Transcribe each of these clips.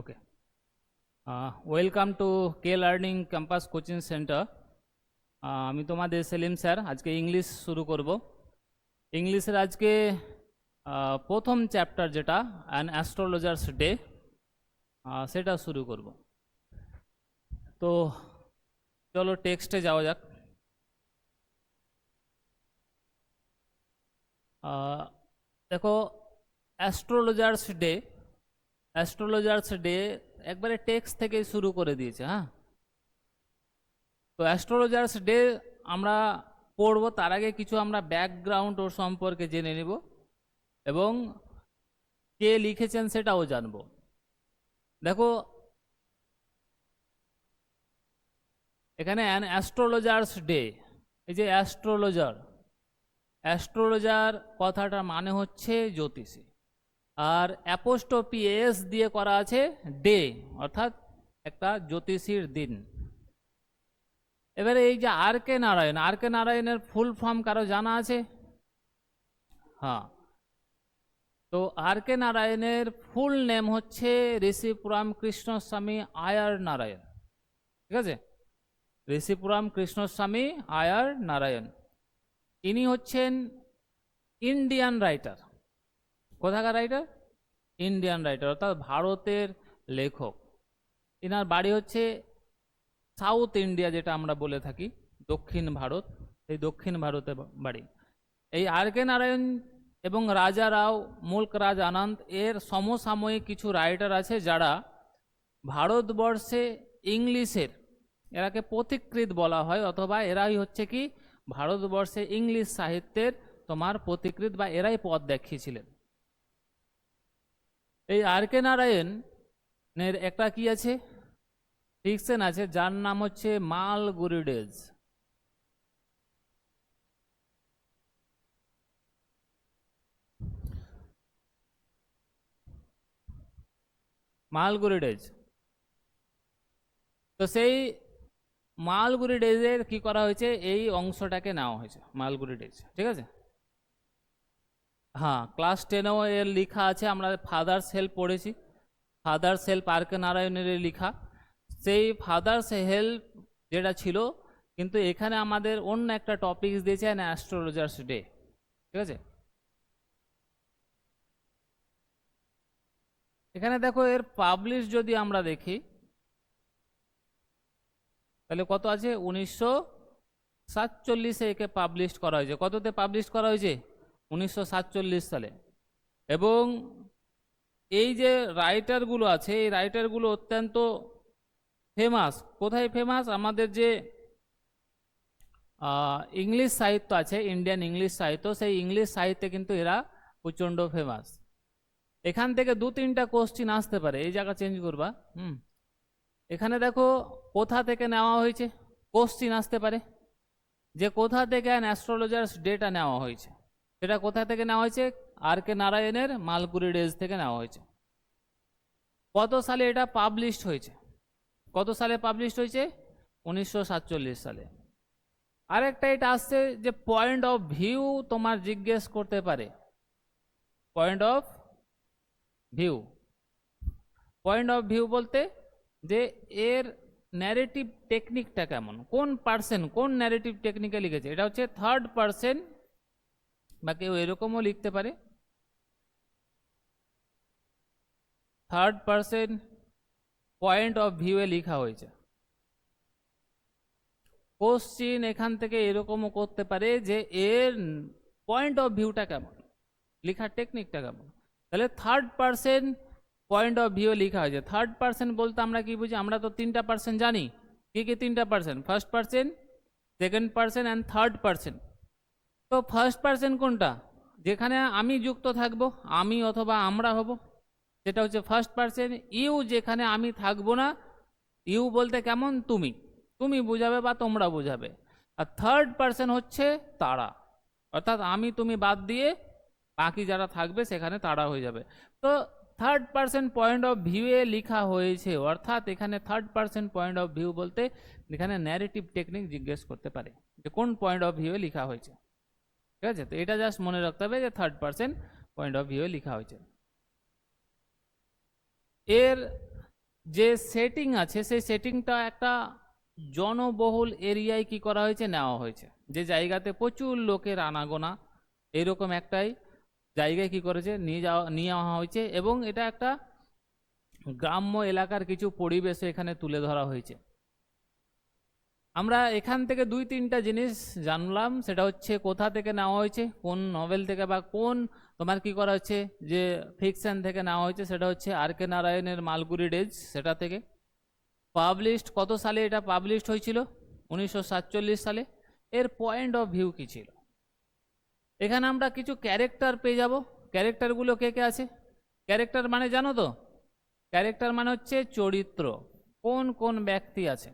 Okay, welcome to K learning campus coaching centre. আমি তোমাদের Selim sir. আজকে ইংলিশ শুরু করব। ইংলিশের আজকে প্রথম চ্যাপ্টার যেটা অ্যান অ্যাস্ট্রোলজার্স ডে, সেটা শুরু করব। তো চলো টেক্সটে যাওয়া যাক। দেখো, অ্যাস্ট্রোলজার্স ডে একবারে টেক্সট থেকে শুরু করে দিয়েছে। হ্যাঁ, তো অ্যাস্ট্রোলজার্স ডে আমরা পড়ব, তার আগে কিছু আমরা ব্যাকগ্রাউন্ড ওর সম্পর্কে জেনে নেব এবং কে লিখেছেন সেটাও জানব। দেখো, এখানে অ্যান অ্যাস্ট্রোলজার্স ডে, এই যে অ্যাস্ট্রোলজার কথাটার মানে হচ্ছে জ্যোতিষী, আর অ্যাপোস্ট্রফি এস দিয়ে করা আছে ডে, অর্থাৎ একটা জ্যোতিষীর দিন। এবারে এই যে আর কে নারায়ণের ফুল ফর্ম কারো জানা আছে? হ্যাঁ, তো আর কে নারায়ণের ফুল নেম হচ্ছে ঋষিপুরাম কৃষ্ণস্বামী আয়ার নারায়ণ। ঠিক আছে, ঋষিপুরাম কৃষ্ণস্বামী আয়ার নারায়ণ। ইনি হচ্ছেন ইন্ডিয়ান রাইটার। কোথাকার রাইটার? ইন্ডিয়ান রাইটার, অর্থাৎ ভারতের লেখক। ইনার বাড়ি হচ্ছে সাউথ ইন্ডিয়া, যেটা আমরা বলে থাকি দক্ষিণ ভারত, এই দক্ষিণ ভারতে বাড়ি। এই আর কে নারায়ণ এবং রাজা রাও মুল্ক রাজ আনন্দ এর সমসাময়িক কিছু রাইটার আছে যারা ভারতবর্ষে ইংলিশের, এরাকে পথিকৃৎ বলা হয়, অথবা এরাই হচ্ছে কি ভারতবর্ষে ইংলিশ সাহিত্যের তোমার পথিকৃৎ, বা এরাই পথ দেখিয়েছিলেন। এই আর কে নারায়ণের একটা কি আছে, ফিকশন আছে, যার নাম হচ্ছে মালগুড়ি ডেজ। মালগুড়ি ডেজ, তো সেই মালগুড়ি ডেজের কি করা হয়েছে, এই অংশটাকে নেওয়া হয়েছে মালগুড়ি ডেজ। ঠিক আছে, হ্যাঁ, ক্লাস 10এও এর লেখা আছে, আমরা ফাদার্স হেল্প পড়েছি। ফাদার্স হেল্প আর কে নারায়ণের লেখা, সেই ফাদার্স হেল্প যেটা ছিল, কিন্তু এখানে আমাদের অন্য একটা টপিক দিয়েছে অ্যাস্ট্রোলজার্স ডে। ঠিক আছে, এখানে দেখো এর পাবলিশ যদি আমরা দেখি তাহলে কত আছে, 1947 একে পাবলিশ করা হয়েছে। কততে পাবলিশ করা হয়েছে? 1947 সালে। এবং এই যে রাইটারগুলো আছে, এই রাইটারগুলো অত্যন্ত ফেমাস। কোথায় ফেমাস? আমাদের যে ইংলিশ সাহিত্য আছে, ইন্ডিয়ান ইংলিশ সাহিত্য, সেই ইংলিশ সাহিত্যে কিন্তু এরা প্রচণ্ড ফেমাস। এখান থেকে 2-3টা কোশ্চিন আসতে পারে, এই জায়গা চেঞ্জ করবা। এখানে দেখো কোথা থেকে নেওয়া হয়েছে, কোশ্চিন আসতে পারে যে কোথা থেকে অ্যাস্ট্রোলজার্স ডেটা নেওয়া হয়েছে। সেটা কোথা থেকে নেওয়া হয়েছে? আর কে নারায়ণের মালগুড়ি ডেজ থেকে নেওয়া হয়েছে। কত সালে এটা পাবলিশড হয়েছে? কত সালে পাবলিশড হয়েছে? 1947 সালে। আরেকটা এটা আসছে যে পয়েন্ট অফ ভিউ তোমার জিজ্ঞেস করতে পারে। পয়েন্ট অফ ভিউ বলতে যে এর ন্যারেটিভ টেকনিকটা কেমন, কোন পার্সন কোন ন্যারেটিভ টেকনিকে লিখেছে। এটা হচ্ছে থার্ড পার্সন, বা কেউ এরকমও লিখতে পারে, third person point of view এ লেখা হয়েছে। কোশ্চিন এখান থেকে এরকমও করতে পারে যে এর পয়েন্ট অফ ভিউটা কেমন, লেখার টেকনিকটা কেমন। তাহলে third person point of view লেখা হয়েছে। থার্ড পার্সন বলতে আমরা কি বুঝি? আমরা তো 3টা পার্সন জানি। কি কি 3টা person? First person, second person and third person. তো ফার্স্ট পার্সন কোনটা? যেখানে আমি যুক্ত থাকব, আমি অথবা আমরা হব, সেটা হচ্ছে ফার্স্ট পার্সন। ইউ যেখানে আমি থাকবো না, ইউ বলতে কেমন, তুমি বুঝাবে বা তোমরা বুঝাবে। আর থার্ড পার্সন হচ্ছে তারা, অর্থাৎ আমি তুমি বাদ দিয়ে বাকি যারা থাকবে সেখানে তারা হয়ে যাবে। তো third person point of view এ লেখা হয়েছে, অর্থাৎ এখানে third person point of view বলতে এখানে ন্যারেটিভ টেকনিক জিজ্ঞেস করতে পারে যে কোন পয়েন্ট অফ ভিউ এ লেখা হয়েছে। ঠিক আছে, তো এটা জাস্ট মনে রাখতে হবে যে third person point of view এ লেখা হয়েছে। এর যে সেটিং আছে সেই সেটিংটা একটা জনবহুল এরিয়ায় কি করা হয়েছে, নেওয়া হয়েছে, যে জায়গাতে প্রচুর লোকের আনাগোনা, এরকম একটাই জায়গায় কি করেছে নিয়ে যাওয়া হয়েছে, এবং এটা একটা গ্রাম্য এলাকার কিছু পরিবেশ এখানে তুলে ধরা হয়েছে। আমরা এখান থেকে দুই তিনটা জিনিস জানলাম, সেটা হচ্ছে কোথা থেকে নেওয়া হয়েছে, কোন নভেল থেকে বা কোন তোমার কি করা হচ্ছে যে ফিকশন থেকে নেওয়া হয়েছে, সেটা হচ্ছে আর কে নারায়ণের মালগুড়ি ডেজ, সেটা থেকে। পাবলিশড কত সালে এটা পাবলিশড হয়েছিল, 1947 সালে। এর পয়েন্ট অফ ভিউ কি ছিল, এখানে আমরা কিছু ক্যারেক্টার পেয়ে যাব। ক্যারেক্টারগুলো কে কে আছে? ক্যারেক্টার মানে জানো তো, ক্যারেক্টার মানে হচ্ছে চরিত্র। কোন কোন ব্যক্তি আছে,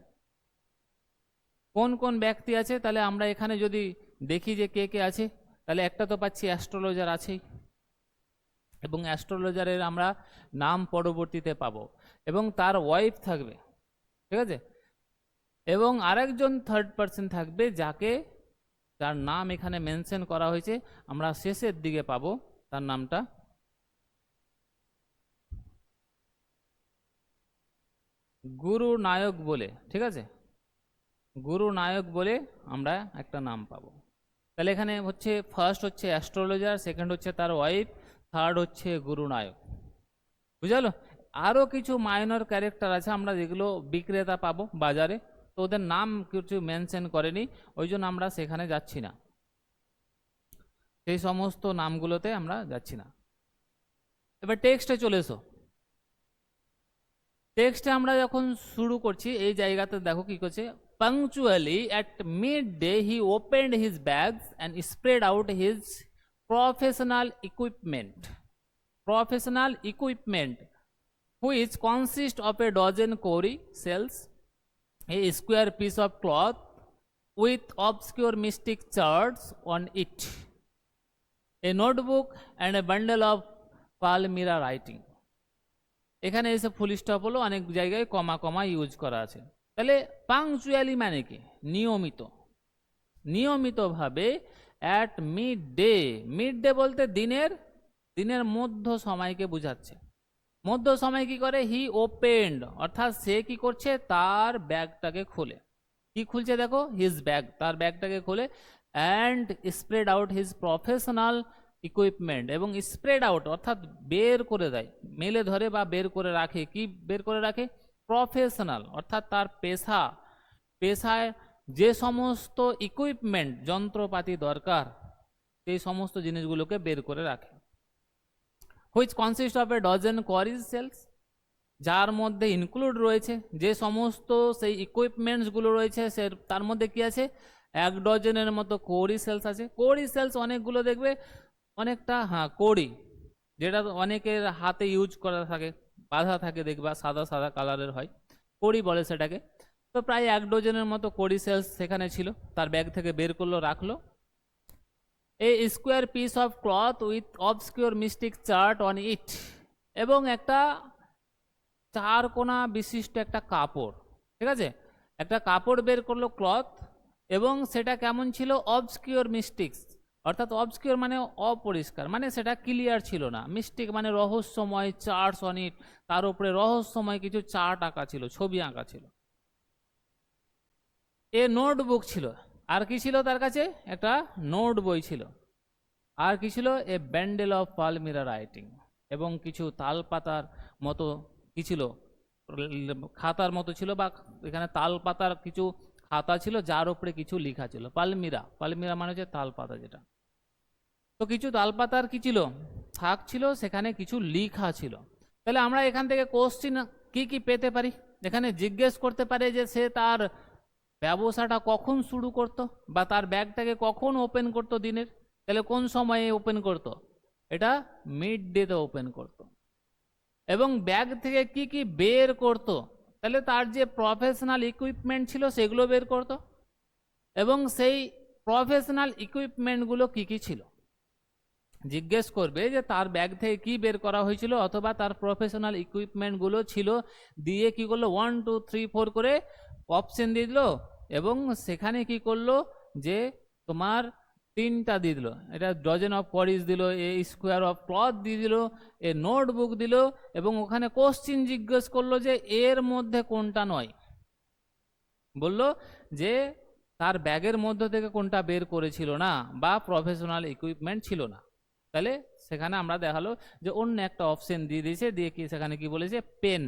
কোন কোন ব্যক্তি আছে, তাহলে আমরা এখানে যদি দেখি যে কে কে আছে, তাহলে একটা তো পাচ্ছি অ্যাস্ট্রোলজার আছেই, এবং অ্যাস্ট্রোলজারের আমরা নাম পরবর্তীতে পাবো, এবং তার ওয়াইফ থাকবে, ঠিক আছে, এবং আরেকজন থার্ড পার্সন থাকবে যাকে, যার নাম এখানে মেনশন করা হয়েছে, আমরা শেষের দিকে পাবো তার নামটা। গুরু নায়ক বলে, ঠিক আছে, গুরু নায়ক বলে আমরা একটা নাম পাবো। তাহলে এখানে হচ্ছে ফার্স্ট হচ্ছে অ্যাস্ট্রোলজার, সেকেন্ড হচ্ছে তার ওয়াইফ, থার্ড হচ্ছে গুরু নায়ক, বুঝালো। আরও কিছু মাইনর ক্যারেক্টার আছে আমরা যেগুলো বিক্রেতা পাবো বাজারে, তো ওদের নাম কিছু মেনশন করেনি, ওই জন্য আমরা সেখানে যাচ্ছি না, সেই সমস্ত নামগুলোতে আমরা যাচ্ছি না। এবার টেক্সটে চলে এসো। টেক্সটে আমরা যখন শুরু করছি, এই জায়গাতে দেখো কি করছে, punctually at midday he opened his bags and spread out his professional equipment, which consist of a dozen cowrie shells, a square piece of cloth with obscure mystic charts on it, a notebook and a bundle of palmyra writing. এখানে এসে full stop হলো, অনেক জায়গায় কমা কমা use করা আছে। তাহলে পাংচুয়ালি মানে কি, নিয়মিত, নিয়মিতভাবে at mid day, mid day বলতে দিনের মধ্য সময়কে বোঝাচ্ছে। মধ্য সময় কি করে, হি ওপেন্ড, অর্থাৎ সে কি করছে, তার ব্যাগটাকে খোলে। কি খুলছে দেখো, হিজ ব্যাগ, তার ব্যাগটাকে খোলে, and spread out his professional equipment, এবং স্প্রেড আউট অর্থাৎ বের করে দেয়, মেলে ধরে বা বের করে রাখে। কি বের করে রাখে, প্রফেশনাল অর্থাৎ তার পেশায় যে সমস্ত ইকুইপমেন্ট, যন্ত্রপাতি দরকার, সেই সমস্ত জিনিসগুলোকে বের করে রাখে। Which consist of a dozen cowrie shells, যার মধ্যে ইনক্লুড রয়েছে যে সমস্ত সেই ইকুইপমেন্টসগুলো রয়েছে, সে তার মধ্যে কি আছে, 1 ডজনের মতো কোরি সেলস আছে। কোরি সেলস অনেকগুলো দেখবে, অনেকটা, হ্যাঁ কোরি, যেটা অনেকের হাতে ইউজ করা থাকে, বাঁধা থাকে, দেখবা সাদা সাদা কালারের হয়, কোরি বলে সেটাকে। তো প্রায় 1 ডজনের মতো কোরি সেলস সেখানে ছিল, তার ব্যাগ থেকে বের করলো, রাখলো। A square piece of cloth with obscure mystic chart on it, এবং একটা 4 কোণা বিশিষ্ট একটা কাপড়, ঠিক আছে, একটা কাপড় বের করলো, ক্লথ, এবং সেটা কেমন ছিল, অবস্কিউর মিস্টিক্স, অর্থাৎ অবস্কিউর মানে অপরিষ্কার, মানে সেটা ক্লিয়ার ছিল না, মিস্টিক মানে রহস্যময়, চার্টস অন ইট, তার উপরে রহস্যময় কিছু চার্ট আঁকা ছিল, ছবি আঁকা ছিল। এ নোটবুক ছিল, আর কি ছিল তার কাছে, একটা নোট বই ছিল। আর কি ছিল, এ ব্যান্ডেল অফ পালমিরা রাইটিং, এবং কিছু তাল পাতার মতো কি ছিল, খাতার মতো ছিল, বা এখানে তাল পাতার কিছু খাতা ছিল, যার উপরে কিছু লেখা ছিল। পালমিরা, পালমিরা মানে হচ্ছে তাল পাতা যেটা। তো কিছু তাল পাতার কি ছিল, থাক ছিল, সেখানে কিছু লেখা ছিল। তাহলে আমরা এখান থেকে কোশ্চিন কি কি পেতে পারি, এখানে জিজ্ঞেস করতে পারে যে সে তার ব্যবসাটা কখন শুরু করত, বা তার ব্যাগটাকে কখন ওপেন করতো দিনের, তাহলে কোন সময়ে ওপেন করত, এটা মিড ডেতে ওপেন করত, এবং ব্যাগ থেকে কি কি বের করত, তাহলে তার যে প্রফেশনাল ইকুইপমেন্ট ছিল সেগুলো বের করত, এবং সেই প্রফেশনাল ইকুইপমেন্টগুলো কি কি ছিল, জিজ্ঞেস করবে যে তার ব্যাগ থেকে কি বের করা হয়েছিল, অথবা তার প্রফেশনাল ইকুইপমেন্টগুলো ছিল, দিয়ে কি করলো 1 2 3 4 করে অপশন দিয়ে দিল, এবং সেখানে কি করলো যে তোমার তিনটা দিয়ে দিল, এটা ডজন অফ করিস দিল, এ স্কোয়ার অফ ক্লথ দিয়ে দিল, এ নোটবুক দিল, এবং ওখানে কোশ্চিন জিজ্ঞেস করলো যে এর মধ্যে কোনটা নয়। বলল যে তার ব্যাগের মধ্যে থেকে কোনটা বের করেছিল না, বা প্রফেশনাল ইকুইপমেন্ট ছিল না। তাহলে সেখানে আমরা দেখালো যে অন্য একটা অপশন দিয়ে দিয়েছে, দিয়ে কি সেখানে কি বলেছে, পেন।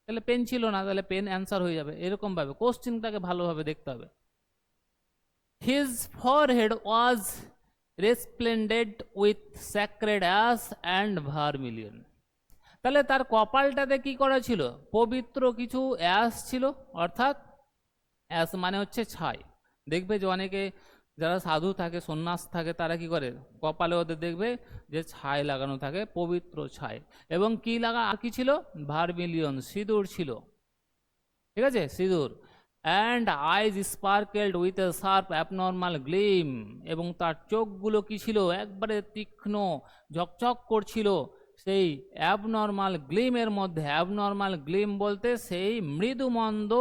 তাহলে পেন ছিল না, তাহলে পেন অ্যান্সার হয়ে যাবে। এরকম ভাবে কোশ্চিনটাকে ভালোভাবে দেখতে হবে। His forehead was resplendent with sacred ash and vermilion. তাহলে তার কপালটাতে কি করা ছিল, পবিত্র কিছু অ্যাশ ছিল, অর্থাৎ অ্যাশ মানে হচ্ছে ছাই। দেখবে যে অনেকে যারা সাধু থাকে, সন্ন্যাস থাকে, তারা কি করে, কপালে ওদের দেখবে যে ছাই লাগানো থাকে, পবিত্র ছাই। এবং কি লাগা, আর কি ছিল, ভার্মিলিয়ন, সিঁদুর ছিল, ঠিক আছে, সিঁদুর। And eyes sparkled with a sharp abnormal gleam, এবং তার চোখগুলো কি ছিল, একবারে তীক্ষ্ণ, ঝকঝক করছিল সেই অ্যাবনর্মাল গ্লিমের মধ্যে। অ্যাবনর্মাল গ্লিম বলতে সেই মৃদুমন্দ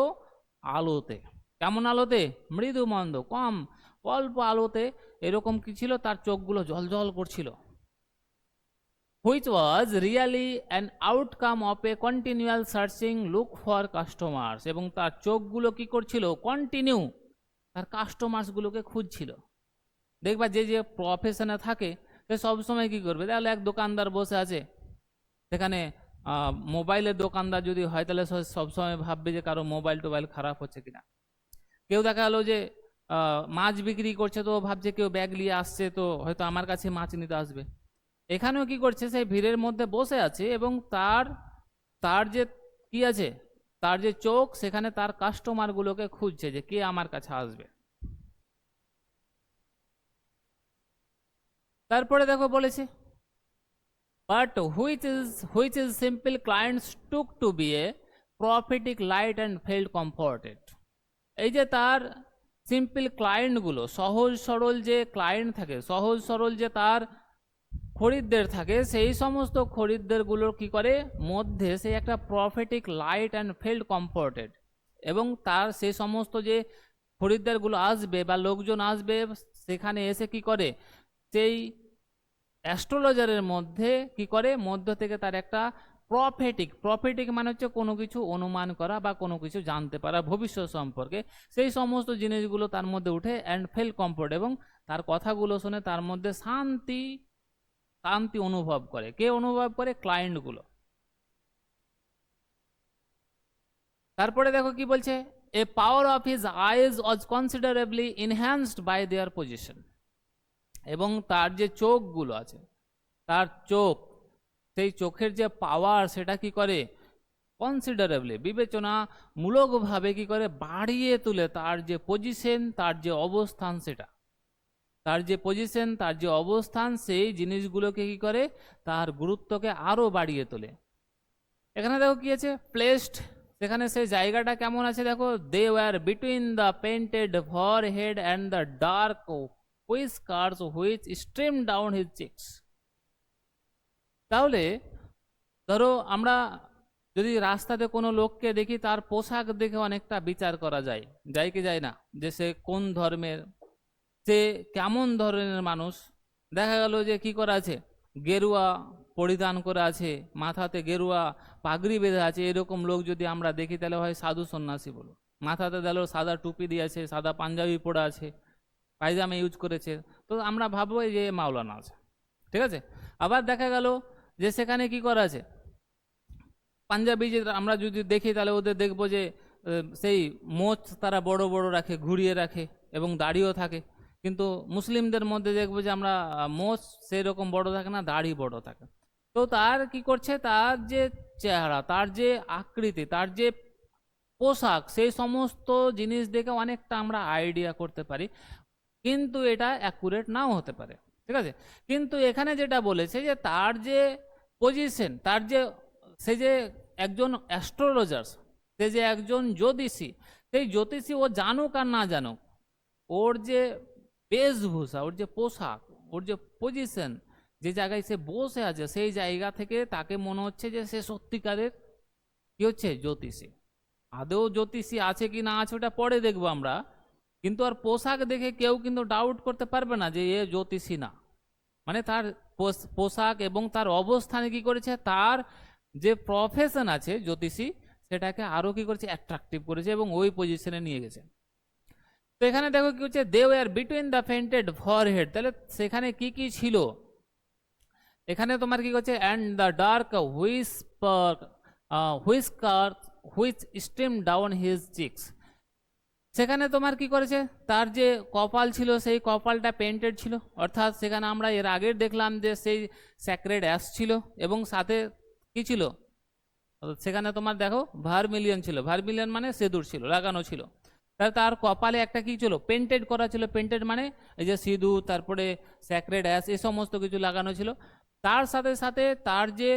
আলোতে। কেমন আলোতে, মৃদুমন্দ, কম অল্প আলোতে এরকম কি ছিল, তার চোখগুলো জ্বলজ্বল করছিল। which was really an outcome of a continual searching look for customers, এবং তার চোখগুলো কি করছিল, কন্টিনিউ তার কাস্টমার্সগুলোকে খুঁজছিল। দেখবা যে যে প্রফেশনে থাকে সে সবসময় কি করবে, তাহলে এক দোকানদার বসে আছে, সেখানে মোবাইলের দোকানদার যদি হয় তাহলে সবসময় ভাববে যে কারো মোবাইল টোবাইল খারাপ হচ্ছে কিনা। কেউ দেখা গেলো যে মাছ বিক্রি করছে, তো ভাবছে কেউ ব্যাগ নিয়ে আসছে, তো হয়তো আমার কাছে মাছ নিতে আসবে। এখানেও কি করছে, সেই ভিড়ের মধ্যে বসে আছে, এবং তার তার যে কি আছে, তার যে চোখ, সেখানে তার কাস্টমারগুলোকে খুঁজছে যে কে আমার কাছে আসবে। তারপরে দেখো বলেছে, but which is simple clients took to be a prophetic light and felt comforted. এই যে তার সিম্পল ক্লায়েন্টগুলো, সহজ সরল যে ক্লায়েন্ট থাকে, সহজ সরল যে তার খরিদ্দের থাকে, সেই সমস্ত খরিদ্দেরগুলোর কি করে মধ্যে সে একটা প্রফিটিক লাইট অ্যান্ড ফেল্ড কমফর্টেড, এবং তার সেই সমস্ত যে খরিদ্দারগুলো আসবে বা লোকজন আসবে, সেখানে এসে কি করে, সেই অ্যাস্ট্রোলজারের মধ্যে কি করে, মধ্য থেকে তার একটা প্রফেটিক মানে হচ্ছে কোনো কিছু অনুমান করা বা কোনো কিছু জানতে পারা ভবিষ্যৎ সম্পর্কে, সেই সমস্ত জিনিসগুলো তার মধ্যে উঠে, অ্যান্ড ফেল কমফোর্ট, এবং তার কথাগুলো শুনে তার মধ্যে শান্তি অনুভব করে। কে অনুভব করে, ক্লায়েন্টগুলো। তারপরে দেখো কি বলছে, a power of his eyes was considerably enhanced by their position, এবং তার যে চোখগুলো আছে, তার চোখ, সেই চোখের যে পাওয়ার, সেটা কি করে, কনসিডারেবলি বিবেচনামূলকভাবে কি করে বাড়িয়ে তোলে তার যে পজিশন, তার যে অবস্থান, সেটা তার যে পজিশন, তার যে অবস্থান, সেই জিনিসগুলোকে কি করে, তার গুরুত্বকে আরো বাড়িয়ে তোলে। এখানে দেখো কি আছে, প্লেসড, সেখানে সেই জায়গাটা কেমন আছে দেখো, they were between the painted forehead and the dark whiskers which streamed down his cheeks। তাহলে ধরো আমরা যদি রাস্তাতে কোনো লোককে দেখি, তার পোশাক দেখে অনেকটা বিচার করা যায়, যায় কি যায় না, যে সে কোন ধর্মের, সে কেমন ধরনের মানুষ। দেখা গেল যে কি করা আছে, গেরুয়া পরিধান করে আছে, মাথাতে গেরুয়া পাগড়ি বেঁধে আছে, এরকম লোক যদি আমরা দেখি তাহলে হয় সাধু সন্ন্যাসী বলো। মাথাতে দিল সাদা টুপি দিয়েছে, সাদা পাঞ্জাবি পরে আছে, পায়জামা ইউজ করেছে, তো আমরা ভাববো যে মাওলানা আছে, ঠিক আছে। আবার দেখা গেল যে সেখানে কি করা আছে, পাঞ্জাবি যে আমরা যদি দেখি তাহলে ওদের দেখবো যে সেই মোচ তারা বড় বড় রাখে, ঘুরিয়ে রাখে, এবং দাড়িও থাকে। কিন্তু মুসলিমদের মধ্যে দেখবো যে আমরা মোচ সেই রকম বড় থাকে না, দাড়ি বড় থাকে। তো তার কি করছে, তার যে চেহারা, তার যে আকৃতি, তার যে পোশাক, সেই সমস্ত জিনিস দেখে অনেকটা আমরা আইডিয়া করতে পারি, কিন্তু এটা অ্যাকুরেট নাও হতে পারে, ঠিক আছে। কিন্তু এখানে যেটা বলেছে যে তার যে পজিশন, তার যে সে যে একজন অ্যাস্ট্রোলজার, সে যে একজন জ্যোতিষী, সেই জ্যোতিষী ও জানুক আর না জানুক, ওর যে বেশভূষা, ওর যে পোশাক, ওর যে পজিশন, যে জায়গায় সে বসে আছে, সেই জায়গা থেকে তাকে মনে হচ্ছে যে সে সত্যিকারের কি হচ্ছে, জ্যোতিষী। আদৌ জ্যোতিষী আছে কি না আছে ওটা পরে দেখবো আমরা, কিন্তু আর পোশাক দেখে কেউ কিন্তু ডাউট করতে পারবে না যে এ জ্যোতিষী না। মানে তার পোশাক এবং তার অবস্থানে কি করেছে, তার যে প্রফেশন আছে জ্যোতিষী সেটাকে আরো কি করেছে, অ্যাট্রাকটিভ করেছে এবং ওই পজিশনে নিয়ে গেছে। তো এখানে দেখো কি হচ্ছে, they were between the painted forehead, তাহলে সেখানে কি কি ছিল, এখানে তোমার কি করছে, and the dark whisper whisker which stream down his cheeks, সেখানে তোমার কি করেছে, তার যে কপাল ছিল সেই কপালটা পেন্টেড ছিল, অর্থাৎ সেখানে আমরা এর আগের দেখলাম যে সেই স্যাক্রেড অ্যাশ ছিল এবং সাথে কি ছিল, সেখানে তোমার দেখো ভার্মিলিয়ন ছিল, ভার্মিলিয়ন মানে সিঁদুর ছিল, লাগানো ছিল। তাহলে তার কপালে একটা কি ছিল, পেন্টেড করা ছিল, পেন্টেড মানে এই যে সিঁদুর, তারপরে স্যাক্রেড অ্যাশ, এই সমস্ত কিছু লাগানো ছিল। তার সাথে সাথে তার যে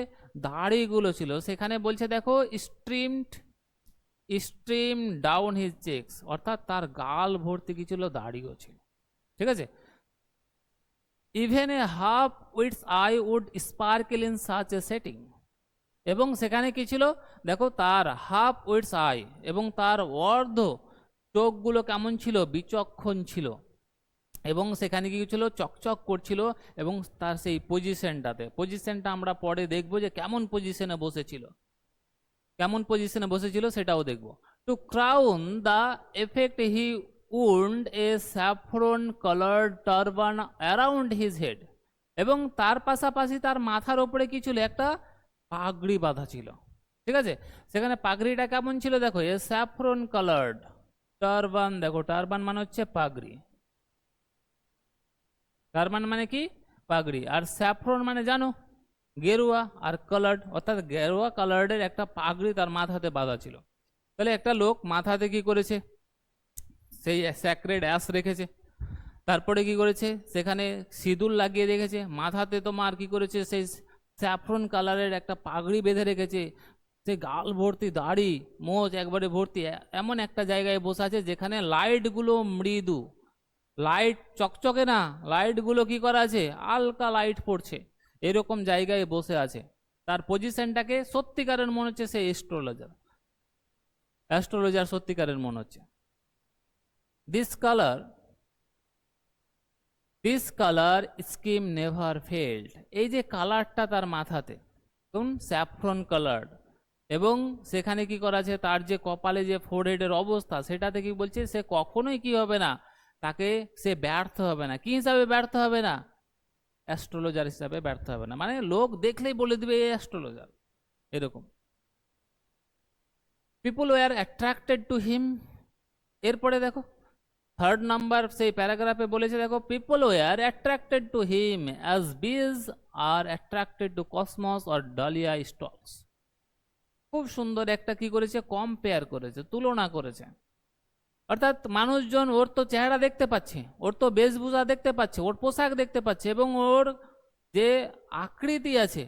দাড়িগুলো ছিল সেখানে বলছে দেখো স্ট্রিম ডাউন হিজ চেক্স, অর্থাৎ তার গাল ভর্তি কি ছিল, দাড়িও ছিল। ঠিক আছে, even a half wit's eye would sparkle in such a setting, এবং সেখানে কি ছিল দেখো, তার হাফ উইটস আই এবং তার অর্ধ চোখগুলো কেমন ছিল, বিচক্ষণ ছিল, এবং সেখানে কি ছিল, চকচক করছিল, এবং তার সেই পজিশনটা আমরা পরে দেখবো যে কেমন পজিশনে বসেছিল, কেমন পজিশনে বসেছিল সেটাও দেখব। To crown the effect he wound a saffron coloured turban around his head, এবং তার পাশাপাশি তার মাথার ওপরে কি ছিল, একটা পাগড়ি বাঁধা ছিল। ঠিক আছে, সেখানে পাগড়িটা কেমন ছিল দেখো, এ স্যাফরন কালার্ড টারবান, দেখো টারবান মানে হচ্ছে পাগড়ি, টারবান মানে কি, পাগড়ি, আর স্যাফরন মানে জানো গেরুয়া, আর কালার্ড অর্থাৎ গেরুয়া কালার্ডের একটা পাগড়ি তার মাথাতে বাঁধা ছিল। তাহলে একটা লোক মাথাতে কি করেছে, সেই স্যাক্রেড অ্যাশ রেখেছে, তারপরে কি করেছে, সেখানে সিঁদুর লাগিয়ে রেখেছে, মাথাতে তোমার কি করেছে, সেই স্যাফরন কালারের একটা পাগড়ি বেঁধে রেখেছে, সেই গাল ভর্তি দাড়ি, মোচ একবারে ভর্তি, এমন একটা জায়গায় বসে আছে যেখানে লাইটগুলো মৃদু, লাইট চকচকে না, লাইটগুলো কি করা আছে, হালকা লাইট পড়ছে, এরকম জায়গায় বসে আছে। তার পজিশনটাকে সত্যিকারের মনে হচ্ছে সে অ্যাস্ট্রোলজার সত্যিকারের মনে হচ্ছে। This colour scheme never failed, এই যে কালারটা তার মাথাতে কোন স্যাফরন কালার, এবং সেখানে কি করা আছে, তার যে কপালে যে ফোরহেডের অবস্থা সেটাতে কি বলছে, সে কখনোই কি হবে না, তাকে সে ব্যর্থ হবে না। কি হিসাবে ব্যর্থ হবে না, অ্যাস্ট্রোলজার হিসাবে ব্যর্থ হবে না, মানে লোক দেখলেই বলে দিবে এই অ্যাস্ট্রোলজার, এরকম। People were attracted to him, এরপরে দেখো থার্ড নাম্বার সেই প্যারাগ্রাফে বলেছে দেখো, people were attracted to him as bees are attracted to cosmos or dahlia stalks. খুব সুন্দর একটা কি করেছে, কম্পেয়ার করেছে, তুলনা করেছে, অর্থাৎ মানুষজন ওর তো চেহারা দেখতে পাচ্ছে, ওর তো বেশভূষা দেখতে পাচ্ছে, ওর পোশাক দেখতে পাচ্ছে, এবং ওর যে আকৃতি আছে,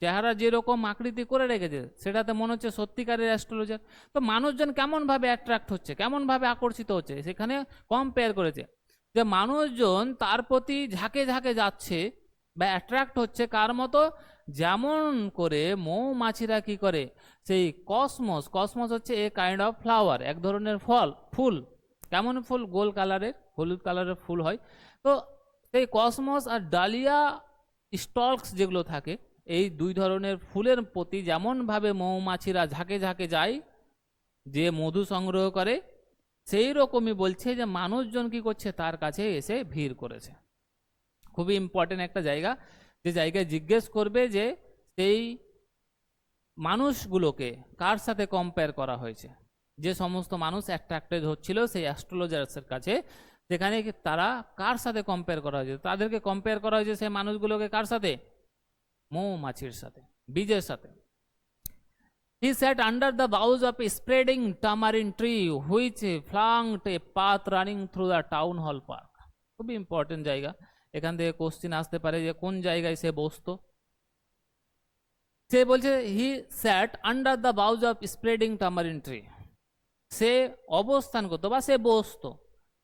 চেহারা যেরকম আকৃতি করে রেখেছে সেটাতে মনে হচ্ছে সত্যিকারের অ্যাস্ট্রোলজার। তো মানুষজন কেমন ভাবে অ্যাট্রাক্ট হচ্ছে, কেমন ভাবে আকর্ষিত হচ্ছে, সেখানে কম্পেয়ার করেছে যে মানুষজন তার প্রতি ঝাঁকে ঝাঁকে যাচ্ছে বা অ্যাট্রাক্ট হচ্ছে, কার মতো, যেমন করে মৌমাছিরা কি করে, সেই কসমস হচ্ছে এ কাইন্ড অফ ফ্লাওয়ার, এক ধরনের ফুল, কেমন ফুল, গোল কালারের, হলুদ কালারের ফুল হয়। তো সেই কসমস আর ডালিয়া স্টলস যেগুলো থাকে, এই দুই ধরনের ফুলের প্রতি যেমনভাবে মৌমাছিরা ঝাঁকে ঝাঁকে যায় যে মধু সংগ্রহ করে, সেই রকমই বলছে যে মানুষজন কি করছে, তার কাছে এসে ভিড় করেছে। খুবই ইম্পর্টেন্ট একটা জায়গা, যে জায়গায় জিজ্ঞেস করবে যে সেই মানুষগুলোকে কার সাথে কম্পেয়ার করা হয়েছে, যে সমস্ত মানুষ অ্যাট্রাক্টেড হচ্ছিল সেই অ্যাস্ট্রোলজার্সের কাছে, সেখানে তারা কার সাথে কম্পেয়ার করা হয়েছে, তাদেরকে কম্পেয়ার করা হয়েছে সেই মানুষগুলোকে কার সাথে, মৌমাছির সাথে, বীজের সাথে। He sat under the boughs of a spreading tamarind tree which flanked a path running through the town hall park. খুবই ইম্পর্টেন্ট জায়গা, এখান থেকে কোশ্চিন আসতে পারে যে কোন জায়গায় সে বসতো। সে বলছে he sat under the boughs of spreading tamarind tree, সে অবস্থান করতো বা সে বসতো,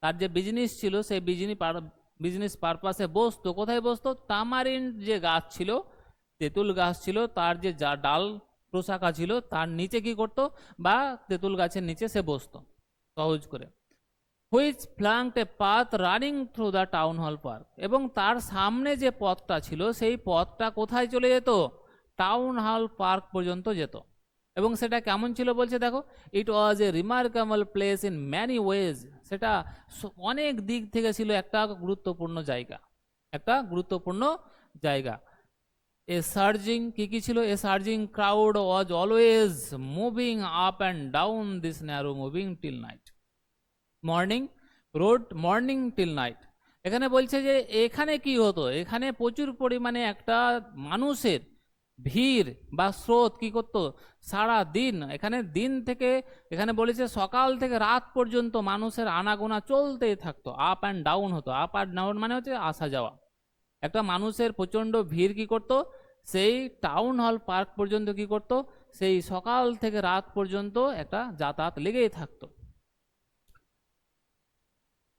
তার যে বিজনেস ছিল সেই বিজনেস পারপাসে বসতো। কোথায় বসতো, টামারিন যে গাছ ছিল, তেঁতুল গাছ ছিল, তার যে ডাল প্রশাখা ছিল তার নিচে কি করতো, বা তেঁতুল গাছের নিচে সে বসতো, সহজ করে। Which flanked a path running through the town hall park, এবং তার সামনে যে পথটা ছিল সেই পথটা কোথায় চলে যেত, টাউন হল পার্ক পর্যন্ত যেত। এবং সেটা কেমন ছিল বলছে দেখো, it was a remarkable place in many ways, সেটা অনেক দিক থেকে ছিল একটা গুরুত্বপূর্ণ জায়গা, একটা গুরুত্বপূর্ণ জায়গা। এ সার্জিং, কি ছিল, a surging crowd was always moving up and down this narrow moving till night, morning till night. এখানে বলছে যে এখানে কি হতো, এখানে প্রচুর পরিমাণে একটা মানুষের ভিড় বা স্রোত কি করতো সারা দিন, এখানে দিন থেকে, এখানে বলেছে সকাল থেকে রাত পর্যন্ত মানুষের আনাগোনা চলতেই থাকতো, আপ অ্যান্ড ডাউন হতো। আপ অ্যান্ড ডাউন মানে হচ্ছে আসা যাওয়া। একটা মানুষের প্রচন্ড ভিড় কি করতো সেই টাউন হল পার্ক পর্যন্ত কি করতো, সেই সকাল থেকে রাত পর্যন্ত একটা যাতায়াত লেগেই থাকতো।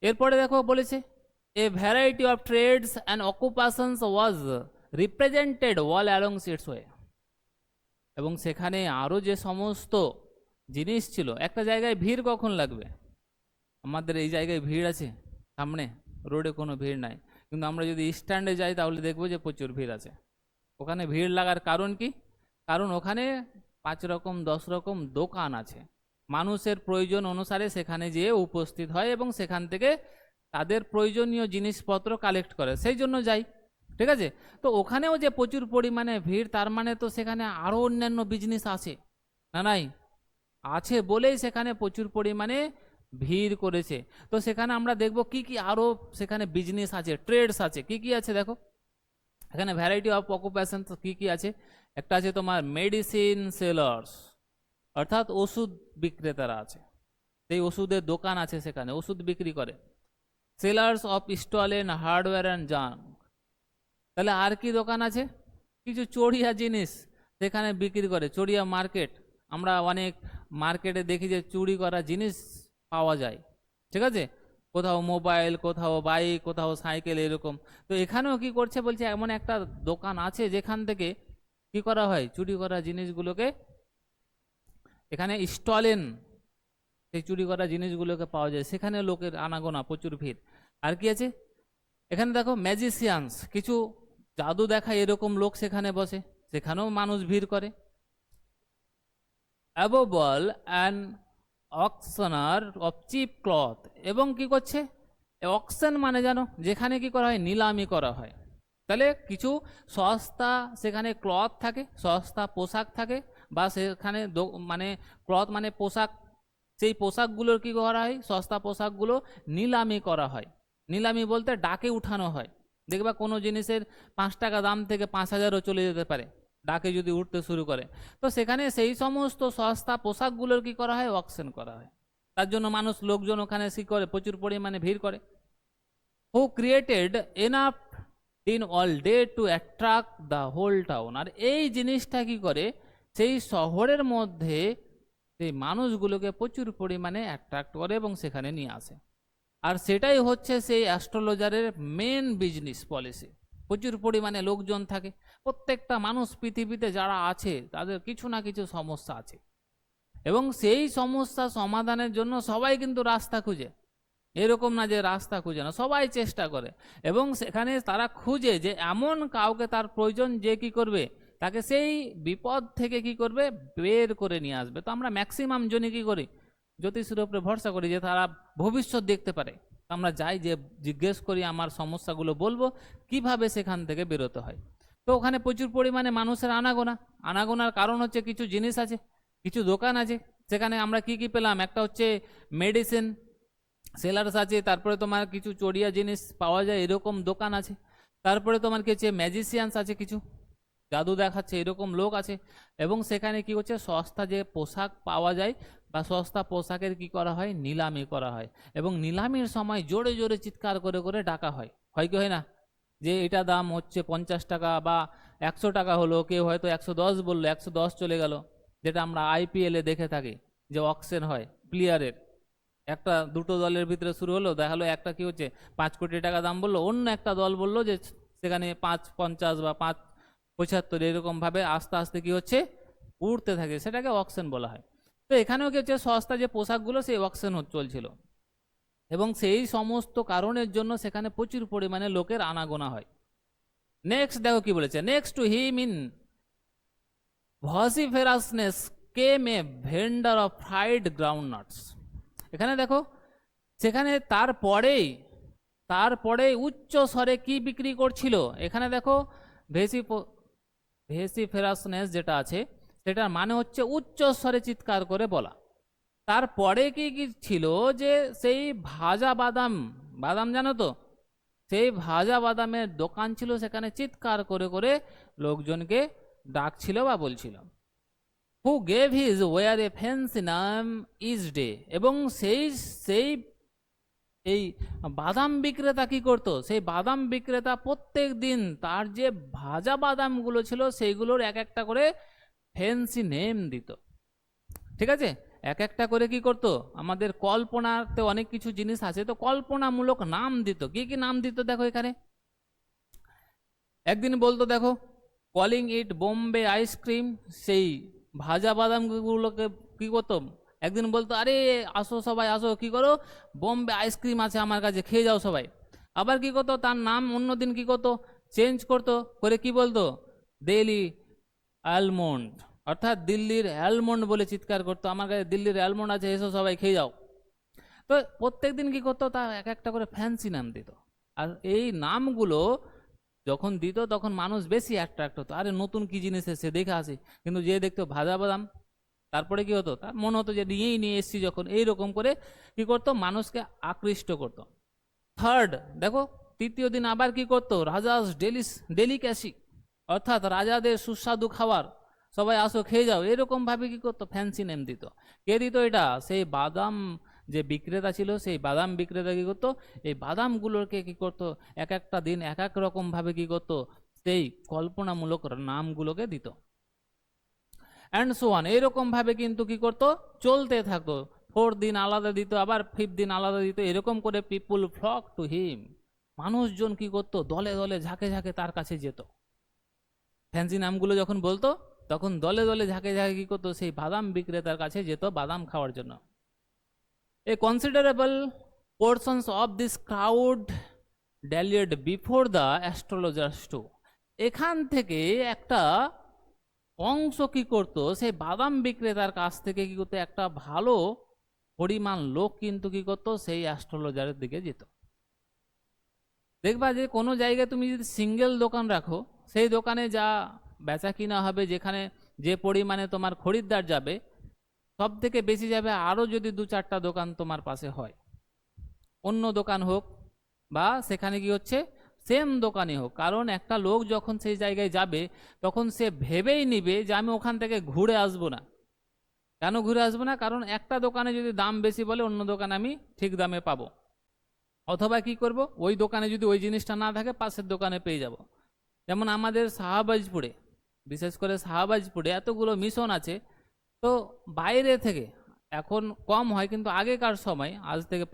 এরপরে দেখো বলেছে a variety of trades and occupations was represented all along its way, এবং সেখানে আরও যে সমস্ত জিনিস ছিল, একটা জায়গায় ভিড় কখন লাগবে, আমাদের এই জায়গায় ভিড় আছে, সামনে রোডে কোনো ভিড় নাই, কিন্তু আমরা যদি স্ট্যান্ডে যাই তাহলে দেখবো যে প্রচুর ভিড় আছে। ওখানে ভিড় লাগার কারণ কি, কারণ ওখানে 5 রকম 10 রকম দোকান আছে, মানুষের প্রয়োজন অনুসারে সেখানে যেয়ে উপস্থিত হয় এবং সেখান থেকে তাদের প্রয়োজনীয় জিনিসপত্র কালেক্ট করে, সেই জন্য যাই, ঠিক আছে। তো ওখানেও যে প্রচুর পরিমাণে ভিড়, তার মানে তো সেখানে আরও অন্যান্য বিজনেস আছে না, নাই আছে বলেই সেখানে প্রচুর পরিমাণে ভিড় করেছে। তো সেখানে আমরা দেখব কি কি আরও সেখানে বিজনেস আছে, ট্রেডস আছে, কি কি আছে দেখো এখানে ভ্যারাইটি অফ অকুপেশন কি কি আছে। একটা আছে তোমার মেডিসিন সেলার্স, অর্থাৎ ওষুধ বিক্রেতারা আছে, সেই ওষুধের দোকান আছে, সেখানে ওষুধ বিক্রি করে। Sellers of stolen hardware and junk, তাহলে আর কি দোকান আছে, কিছু চড়িয়া জিনিস সেখানে বিক্রি করে, চড়িয়া মার্কেট, আমরা অনেক মার্কেটে দেখি যে চুরি করা জিনিস পাওয়া যায়, ঠিক আছে, কোথাও মোবাইল, কোথাও বাইক, কোথাও সাইকেল, এরকম। তো এখানেও কি করছে বলছে এমন একটা দোকান আছে যেখান থেকে কি করা হয়, চুরি করা জিনিসগুলোকে এখানে স্টলেন, সেই চুরি করা জিনিসগুলোকে পাওয়া যায়, সেখানে লোকের আনাগোনা প্রচুর ভিড়। আর কি আছে এখানে দেখো ম্যাজিশিয়ানস, কিছু জাদু দেখায় এরকম লোক সেখানে বসে, সেখানেও মানুষ ভিড় করে। Above all an auctioneer of cheap cloth, এবং কি করছে অকশন মানে জানো যেখানে কি করা হয়, নিলামি করা হয়। তাহলে কিছু সস্তা সেখানে ক্লথ থাকে, সস্তা পোশাক থাকে, বা সেখানে মানে ক্লথ মানে পোশাক, সেই পোশাকগুলোর কি করা হয়, সস্তা পোশাকগুলো নিলামি করা হয়। নিলামি বলতে ডাকে উঠানো হয়, দেখবা কোনো জিনিসের 5 টাকা দাম থেকে 5,000ও চলে যেতে পারে ডাকে যদি উঠতে শুরু করে। তো সেখানে সেই সমস্ত সস্তা পোশাকগুলোর কি করা হয়, অকশন করা হয়, তার জন্য মানুষ লোকজন ওখানে কি করে, প্রচুর পরিমাণে ভিড় করে। Who created enough in all day to attract the whole town, আর এই জিনিসটা কি করে সেই শহরের মধ্যে সেই মানুষগুলোকে প্রচুর পরিমাণে অ্যাট্রাক্ট করে এবং সেখানে নিয়ে আসে। আর সেটাই হচ্ছে সেই অ্যাস্ট্রোলজারের মেন বিজনেস পলিসি। প্রচুর পরিমাণে লোকজন থাকে, প্রত্যেকটা মানুষ পৃথিবীতে যারা আছে তাদের কিছু না কিছু সমস্যা আছে, এবং সেই সমস্যা সমাধানের জন্য সবাই কিন্তু রাস্তা খুঁজে, এরকম না যে রাস্তা খুঁজে না, সবাই চেষ্টা করে, এবং সেখানে তারা খুঁজে যে এমন কাউকে তার প্রয়োজন যে কি করবে তাকে সেই বিপদ থেকে কি করবে, বের করে নিয়ে আসবে। তো আমরা ম্যাক্সিমাম জনই কি করি, জ্যোতিষের উপরে ভরসা করি যে তারা ভবিষ্যৎ দেখতে পারে, তো আমরা যাই যে জিজ্ঞেস করি আমার সমস্যাগুলো বলবো, কিভাবে সেখান থেকে বেরোতে হয়। তো ওখানে প্রচুর পরিমাণে মানুষের আনাগোনার কারণ হচ্ছে কিছু জিনিস আছে, কিছু দোকান আছে, সেখানে আমরা কি কি পেলাম, একটা হচ্ছে মেডিসিন সেলার্স আছে, তারপরে তোমার কিছু চড়িয়া জিনিস পাওয়া যায় এরকম দোকান আছে, তারপরে তোমার কি হচ্ছে ম্যাজিশিয়ানস আছে, কিছু জাদু দেখাচ্ছে এরকম লোক আছে, এবং সেখানে কি হচ্ছে সস্তা যে পোশাক পাওয়া যায় বা সস্তা পোশাকের কি করা হয়, নিলামি করা হয়, এবং নিলামির সময় জোরে জোরে চিৎকার করে করে ডাকা হয়, হয় কি হয় না, যে এটা দাম হচ্ছে 50 টাকা বা 100 টাকা হলো, কেউ হয়তো 110 বললো, 110 চলে গেল, যেটা আমরা আইপিএলে দেখে থাকি যে অকশন হয় প্লেয়ারের, একটা দুটো দলের ভিতরে শুরু হলো, দেখালো একটা কি হচ্ছে 5 কোটি টাকা দাম বললো, অন্য একটা দল বললো যে সেখানে 5.50 বা 5.75, এরকম ভাবে আস্তে আস্তে কি হচ্ছে উঠতে থাকে, সেটাকে অকশন বলা হয়। তো এখানেও কি হচ্ছে সস্তা যে পোশাকগুলো সেই অকশন চলছিল। এবং সেই সমস্ত কারণের জন্য সেখানে প্রচুর পরিমাণে লোকের আনাগোনা হয়। নেক্সট দেখো কি বলেছে, next to him in vociferousness came a vendor of fried groundnuts. এখানে দেখো সেখানে তারপরে উচ্চ স্বরে কি বিক্রি করছিল, এখানে দেখো ভেসিফেরাসনেস যেটা আছে সেটার মানে হচ্ছে উচ্চ স্বরে চিৎকার করে বলা। তারপরে কি কি ছিল, যে সেই ভাজা বাদাম, বাদাম জানো তো, সেই ভাজা বাদামের দোকান ছিল, সেখানে চিৎকার করে করে লোকজনকে ডাকছিল বা বলছিল। Who gave his ware a fancy নাম ইজ ডে, এবং সেই সেই এই বাদাম বিক্রেতা কি করতো, সেই বাদাম বিক্রেতা প্রত্যেক দিন তার যে ভাজা বাদামগুলো ছিল সেইগুলোর এক একটা করে ফ্যান্সি নেম দিত। ঠিক আছে, এক একটা করে কি করতো, আমাদের কল্পনাতে অনেক কিছু জিনিস আছে, তো কল্পনামূলক নাম দিত। কি কি নাম দিত দেখো এখানে। একদিন বলতো দেখো কলিং ইট বোম্বে আইসক্রিম, সেই ভাজা বাদামগুলোকে কি করতো, একদিন বলতো আরে আসো সবাই আসো, কি করো, বোম্বে আইসক্রিম আছে আমার কাছে, খেয়ে যাও সবাই। আবার কি করতো, তার নাম অন্যদিন কি করতো, চেঞ্জ করতো করে কি বলতো, দিল্লি অ্যালমন্ড, অর্থাৎ দিল্লির অ্যালমন্ড বলে চিৎকার করতো, আমার কাছে দিল্লির অ্যালমন্ড আছে, এসো সবাই খেয়ে যাও। তো প্রত্যেক দিন কি করতো, তা এক একটা করে ফ্যান্সি নাম দিত। আর এই নামগুলো যখন দিত তখন মানুষ বেশি অ্যাট্রাক্ট হতো, আরে নতুন কি জিনিস এসে দেখে আসি। কিন্তু যে দেখতো ভাজা বাদাম, তারপরে কি হতো, তার মনে হতো যে নিয়েই নিয়ে এসছি যখন, এইরকম করে কি করতো, মানুষকে আকৃষ্ট করতো। থার্ড দেখো, তৃতীয় দিন আবার কি করতো, রাজাস ডেলিক্যাসি, অর্থাৎ রাজাদের সুস্বাদু খাবার, সবাই আসো খেয়ে যাও, এরকম ভাবে কি করতো, ফ্যান্সি নেম দিত। কে দিত এটা, সেই বাদাম যে বিক্রেতা ছিল, সেই বাদাম বিক্রেতা কি করতো, এই বাদামগুলোকে কি করতো, এক একটা দিন এক এক রকম ভাবে কি করতো, সেই কল্পনামূলক নামগুলোকে দিত। অ্যান্ড সো ওয়ান, এইরকম ভাবে কিন্তু কি করতো, চলতে থাকতো। ফোর্থ দিন আলাদা দিত, আবার ফিফথ দিন আলাদা দিত, এরকম করে পিপুল ফ্লক টু হিম, মানুষজন কি করতো, দলে দলে ঝাঁকে ঝাঁকে তার কাছে যেত। ফ্যান্সি নামগুলো যখন বলতো তখন দলে দলে ঝাঁকে ঝাঁকে কি করতো, সেই বাদাম বিক্রেতার কাছে যেত বাদাম খাওয়ার জন্য। A considerable portions of this crowd dallied before the astrologers too, এখান থেকে একটা অংশ কি করতো, সেই বাদাম বিক্রেতার কাছ থেকে কি করতো, একটা ভালো পরিমাণ লোক কিন্তু কি করতো, সেই অ্যাস্ট্রোলজারের দিকে যেত। দেখবা যে কোনো জায়গায় তুমি যদি সিঙ্গেল দোকান রাখো, সেই দোকানে যা বেচা কিনা হবে, যেখানে যে পরিমাণে তোমার খরিদ্দার যাবে, সব থেকে বেশি যাবে আরও যদি দু চারটা দোকান তোমার পাশে হয়, অন্য দোকান হোক বা সেখানে কি হচ্ছে সেম দোকানই হোক। কারণ একটা লোক যখন সেই জায়গায় যাবে তখন সে ভেবেই নিবে যে আমি ওখান থেকে ঘুরে আসবো না। কেন ঘুরে আসবো না, কারণ একটা দোকানে যদি দাম বেশি বলে, অন্য দোকানে আমি ঠিক দামে পাবো। অথবা কি করব, ওই দোকানে যদি ওই জিনিসটা না থাকে পাশের দোকানে পেয়ে যাব। যেমন আমাদের শাহবাজপুরে, বিশেষ করে শাহবাজপুরে এতগুলো মিশন আছে, তো বাইরে থেকে এখন কম হয়, কিন্তু আগেকার সময়, আজ থেকে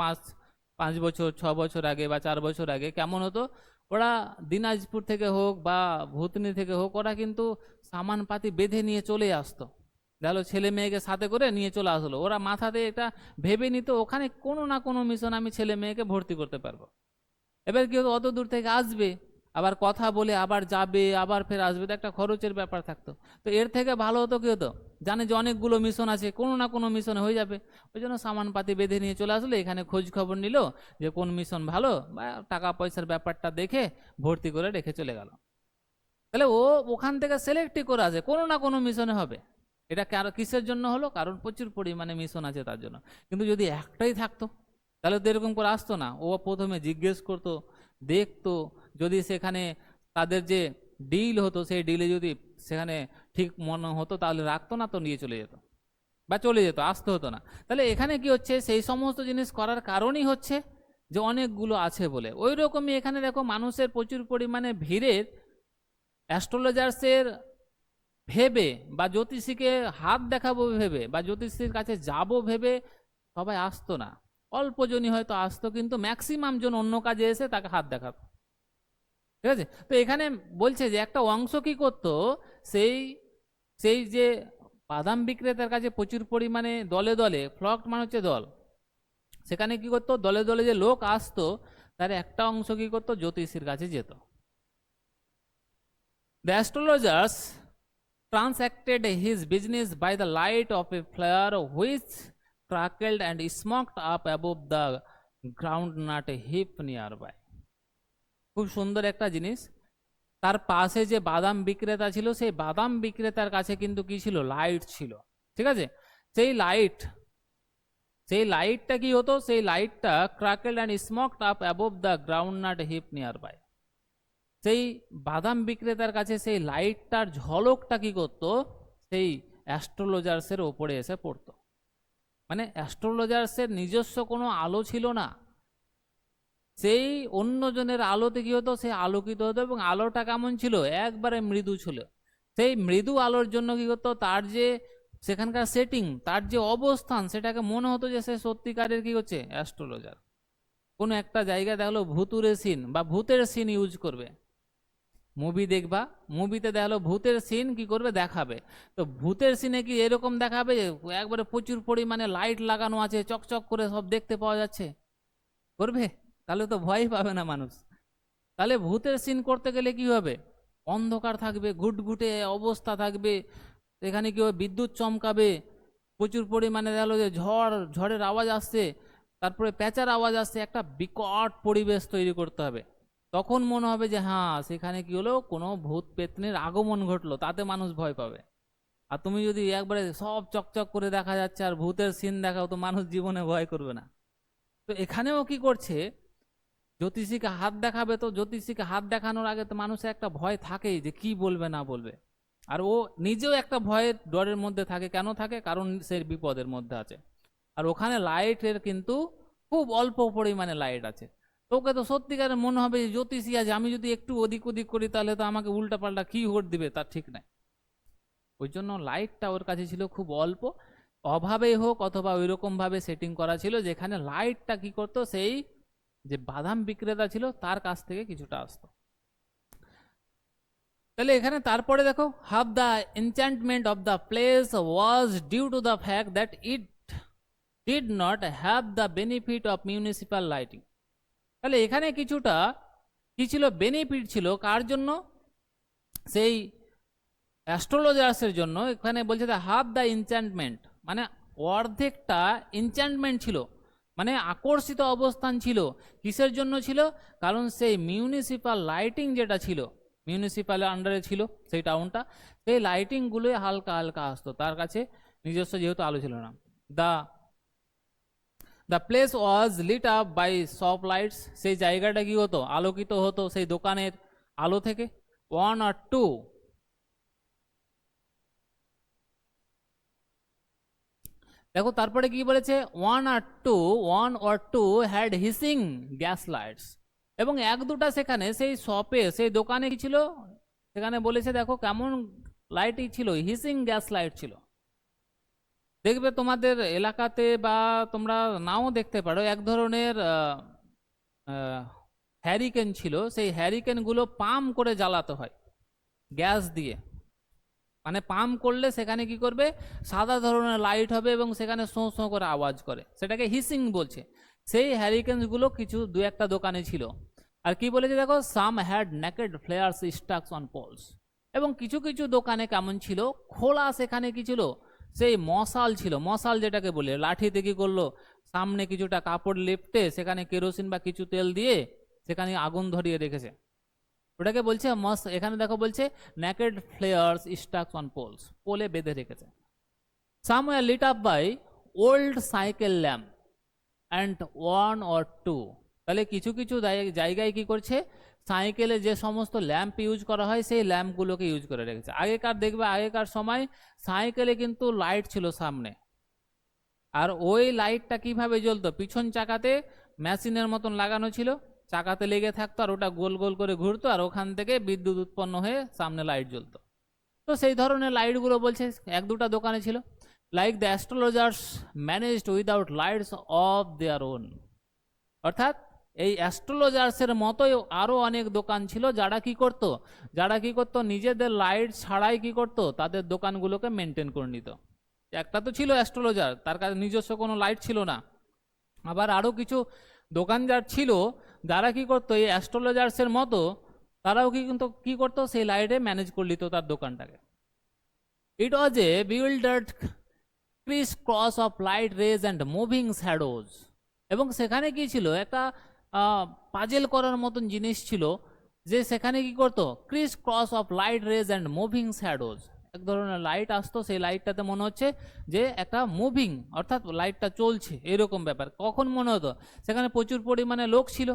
5 বছর 6 বছর আগে বা 4 বছর আগে কেমন হতো, ওরা দিনাজপুর থেকে হোক বা ভুতনি থেকে হোক, ওরা কিন্তু সামানপাতি বেঁধে নিয়ে চলে আসতো। গেল ছেলে মেয়েকে সাথে করে নিয়ে চলে আসলো, ওরা মাথাতে এটা ভেবে নিত ওখানে কোনো না কোনো মিশন আমি ছেলে মেয়েকে ভর্তি করতে পারবো। এবার কি হতো, অত দূর থেকে আসবে, আবার কথা বলে আবার যাবে, আবার ফের আসবে, তো একটা খরচের ব্যাপার থাকতো। তো এর থেকে ভালো হতো কি হতো, জানে যে অনেকগুলো মিশন আছে, কোনো না কোনো মিশনে হয়ে যাবে, ওই জন্য সামানপাতি বেঁধে নিয়ে চলে আসলো, এখানে খোঁজ খবর নিল যে কোন মিশন ভালো, বা টাকা পয়সার ব্যাপারটা দেখে ভর্তি করে রেখে চলে গেল। তাহলে ও ওখান থেকে সিলেক্টই করে আসে, কোনো না কোনো মিশনে হবে। এটা কিসের জন্য হলো, কারণ প্রচুর পরিমাণে মিশন আছে তার জন্য। কিন্তু যদি একটাই থাকতো তাহলে তো এরকম করে আসতো না, ও প্রথমে জিজ্ঞেস করতো, দেখতো, যদি সেখানে তাদের যে ডিল হতো সেই ডিলে যদি সেখানে ঠিক মনে হতো তাহলে রাখতো, না তো নিয়ে চলে যেত বা চলে যেত, আসতে হতো না। তাহলে এখানে কি হচ্ছে, সেই সমস্ত জিনিস করার কারণই হচ্ছে যে অনেকগুলো আছে বলে। ওই রকমই এখানে দেখো মানুষের প্রচুর পরিমাণে ভিড়ের, অ্যাস্ট্রোলজার্সের ভেবে বা জ্যোতিষীকে হাত দেখাবো ভেবে বা জ্যোতিষীর কাছে যাব ভেবে সবাই আসতো না। অল্প জনই হয়তো আসতো, কিন্তু ম্যাক্সিমাম জন অন্য কাজে এসে তাকে হাত দেখাতো। ঠিক আছে, তো এখানে বলছে যে একটা অংশ কি করতো, সেই সেই যে বাদাম বিক্রেতার কাছে প্রচুর পরিমাণে দলে দলে, ফ্লক মানে হচ্ছে দল, সেখানে কি করতো, দলে দলে যে লোক আসতো তার একটা অংশ কি করতো, জ্যোতিষীর কাছে যেত। The astrologers transacted his business by the light of a flare which crackled and smoked up above the groundnut heap nearby. খুব সুন্দর একটা জিনিস। তার পাশে যে বাদাম বিক্রেতা ছিল, সেই বাদাম বিক্রেতার কাছে কিন্তু কি ছিল, লাইট ছিল, ঠিক আছে। সেই লাইটটা কি হতো, সেই লাইটটা crackled and smoked up above the groundnut heap near by. সেই বাদাম বিক্রেতার কাছে সেই লাইটটার ঝলকটা কি করতো, সেই অ্যাস্ট্রোলজার্সের ওপরে এসে পড়তো। মানে অ্যাস্ট্রোলজার্সের নিজস্ব কোনো আলো ছিল না, সেই অন্যজনের আলোতে কি হতো, সে আলোকিত হতো। এবং আলোটা কেমন ছিল, একবারে মৃদু ছিল। সেই মৃদু আলোর জন্য কি করতো, তার যে সেখানকার সেটিং, তার যে অবস্থান, সেটাকে মনে হতো যে সে সত্যিকারের কি হচ্ছে, অ্যাস্ট্রোলজার। কোনো একটা জায়গায় দেখলো ভুতুরে সিন বা ভূতের সিন ইউজ করবে, মুভি দেখবা, মুভিতে দেখলো ভূতের সিন কি করবে, দেখাবে। তো ভূতের সিনে কি এরকম দেখাবে একবারে প্রচুর পরিমাণে লাইট লাগানো আছে, চকচক করে সব দেখতে পাওয়া যাচ্ছে, করবে? তাহলে তো ভয় পাবে না মানুষ। তাহলে ভূতের সিন করতে গেলে কি হবে, অন্ধকার থাকবে, ঘুটঘুটে অবস্থা থাকবে, এখানে কি হবে, বিদ্যুৎ চমকাবে, প্রচুর পরিমাণে দেখলো যে ঝড়ের আওয়াজ আসছে, তারপরে প্যাঁচার আওয়াজ আসছে, একটা বিকট পরিবেশ তৈরি করতে হবে। তখন মনে হবে যে হ্যাঁ, সেখানে কি হলো, কোনো ভূত পেতনির আগমন ঘটলো, তাতে মানুষ ভয় পাবে। আর তুমি যদি একবারে সব চকচক করে দেখা যাচ্ছে আর ভূতের সিন দেখাও, তো মানুষ জীবনে ভয় করবে না। তো এখানেও কি করছে, জ্যোতিষীকে হাত দেখাবে, তো জ্যোতিষীকে হাত দেখানোর আগে তো মানুষের একটা ভয় থাকেই যে কি বলবে না বলবে। আর ও নিজেও একটা ভয়ের ডরের মধ্যে থাকে। কেন থাকে, কারণ সে বিপদের মধ্যে আছে। আর ওখানে লাইটের কিন্তু খুব অল্প পরিমাণে লাইট আছে। তোকে তো সত্যিকারের মনে হবে যে জ্যোতিষী আছে, আমি যদি একটু ওদিক ওদিক করি তাহলে তো আমাকে উল্টা পাল্টা কি ভোট দিবে তার ঠিক নাই। ওই জন্য লাইটটা ওর কাছে ছিল খুব অল্প, অভাবেই হোক অথবা ওই রকম ভাবে সেটিং করা ছিল যেখানে লাইটটা কি করতো, সেই যে বাদাম বিক্রেতা ছিল তার কাছ থেকে কিছুটা আসতো। তাহলে এখানে তারপরে দেখো, half the enchantment of the place was due to the fact that it did not have the benefit of municipal lighting. তাহলে এখানে কিছুটা কি ছিল, বেনিফিট ছিল কার জন্য, সেই অ্যাস্ট্রোলজার্সের জন্য। এখানে বলছে হাফ দ্য এনচ্যান্টমেন্ট, মানে অর্ধেকটা এনচ্যান্টমেন্ট ছিল, মানে আকর্ষিত অবস্থান ছিল। কিসের জন্য ছিল, কারণ সেই মিউনিসিপ্যাল লাইটিং যেটা ছিল, মিউনিসিপ্যালের আন্ডারে ছিল সেই টাউনটা, সেই লাইটিংগুলোই হালকা হালকা আসতো তার কাছে, নিজস্ব যেহেতু আলো ছিল না। The place was lit up by shop lights, সেই জায়গাটা কি হতো, আলোকিত হতো সেই দোকানের আলো থেকে। ওয়ান অর টু, দেখো তারপরে কি বলেছে, one or two had hissing gas lights, এবং এক দুটা সেখানে সেই শপে, সেই দোকানে কি ছিল, সেখানে বলেছে দেখো কেমন লাইটই ছিল, হিসিং গ্যাস লাইট ছিল। দেখবে তোমাদের এলাকাতে বা তোমরা নাও দেখতে পারো, এক ধরনের হ্যারিকেন ছিল, সেই হ্যারিকেনগুলো পাম্প করে জ্বালাতে হয় গ্যাস দিয়ে। মানে পাম্প করলে সেখানে কি করবে, সাদা ধরনের লাইট হবে এবং সেখানে শোঁ শোঁ করে আওয়াজ করে, সেটাকে হিসিং বলছে। সেই হ্যারিকেনগুলো কিছু দু একটা দোকানে ছিল। আর কি বলেছে দেখো, সাম had naked flares stuck on polls, এবং কিছু কিছু দোকানে কেমন ছিল, খোলা সেখানে কি ছিল, সেই মশাল ছিল, মশাল যেটাকে বলে, লাঠিতে কি করলো, সামনে কিছুটা কাপড় লেপটে সেখানে কেরোসিন বা কিছু তেল দিয়ে সেখানে আগুন ধরিয়ে রেখেছে, ওটাকে বলছে এখানে দেখো বলছে naked flares stuck on poles, পোলে বেঁধে রেখেছে। Somewhere lit up by old cycle lamp and one or two, তাহলে কিছু কিছু জায়গায় কি করছে, সাইকেলে যে সমস্ত ল্যাম্প ইউজ করা হয় সেই ল্যাম্পগুলোকে ইউজ করে রেখেছে। আগেকার দেখবে, আগেকার সময় সাইকেলে কিন্তু লাইট ছিল সামনে, আর ওই লাইটটা কিভাবে জ্বলতো, পিছন চাকাতে মেশিনের মতন লাগানো ছিল, চাকাতে লেগে থাকতো আর ওটা গোল গোল করে ঘুরতো, আর ওখান থেকে বিদ্যুৎ উৎপন্ন হয়ে সামনে লাইট জ্বলতো। তো সেই ধরনের লাইটগুলো বলছে এক দুটা দোকানে ছিল। Like the astrologers managed without lights of their own, অর্থাৎ এই অ্যাস্ট্রোলজার্সের মতোই আরো অনেক দোকান ছিল যারা কি করতো, নিজেদের লাইট ছাড়াই কি করতো, তাদের দোকানগুলোকে মেনটেন করে নিত। একটা তো ছিল অ্যাস্ট্রোলজার, তার কাছে নিজস্ব কোনো লাইট ছিল না, আবার আরও কিছু দোকানদার ছিল যারা কি করতো এই অ্যাস্ট্রোলজার্সের মতো, তারাও কিন্তু কি করতো সেই লাইটে ম্যানেজ করে নিত তার দোকানটাকে। It was a bewildered criss cross of light rays and moving shadows. এবং সেখানে কি ছিল, একটা পাজেল করার মতন জিনিস ছিল, যে সেখানে কি করতো Chris cross of light rays and moving shadows, এক ধরনের লাইট আসতো, সেই লাইটটাতে মনে হচ্ছে যে একটা মুভিং, অর্থাৎ লাইটটা চলছে এরকম ব্যাপার। কখন মনে হতো, সেখানে প্রচুর পরিমাণে লোক ছিল,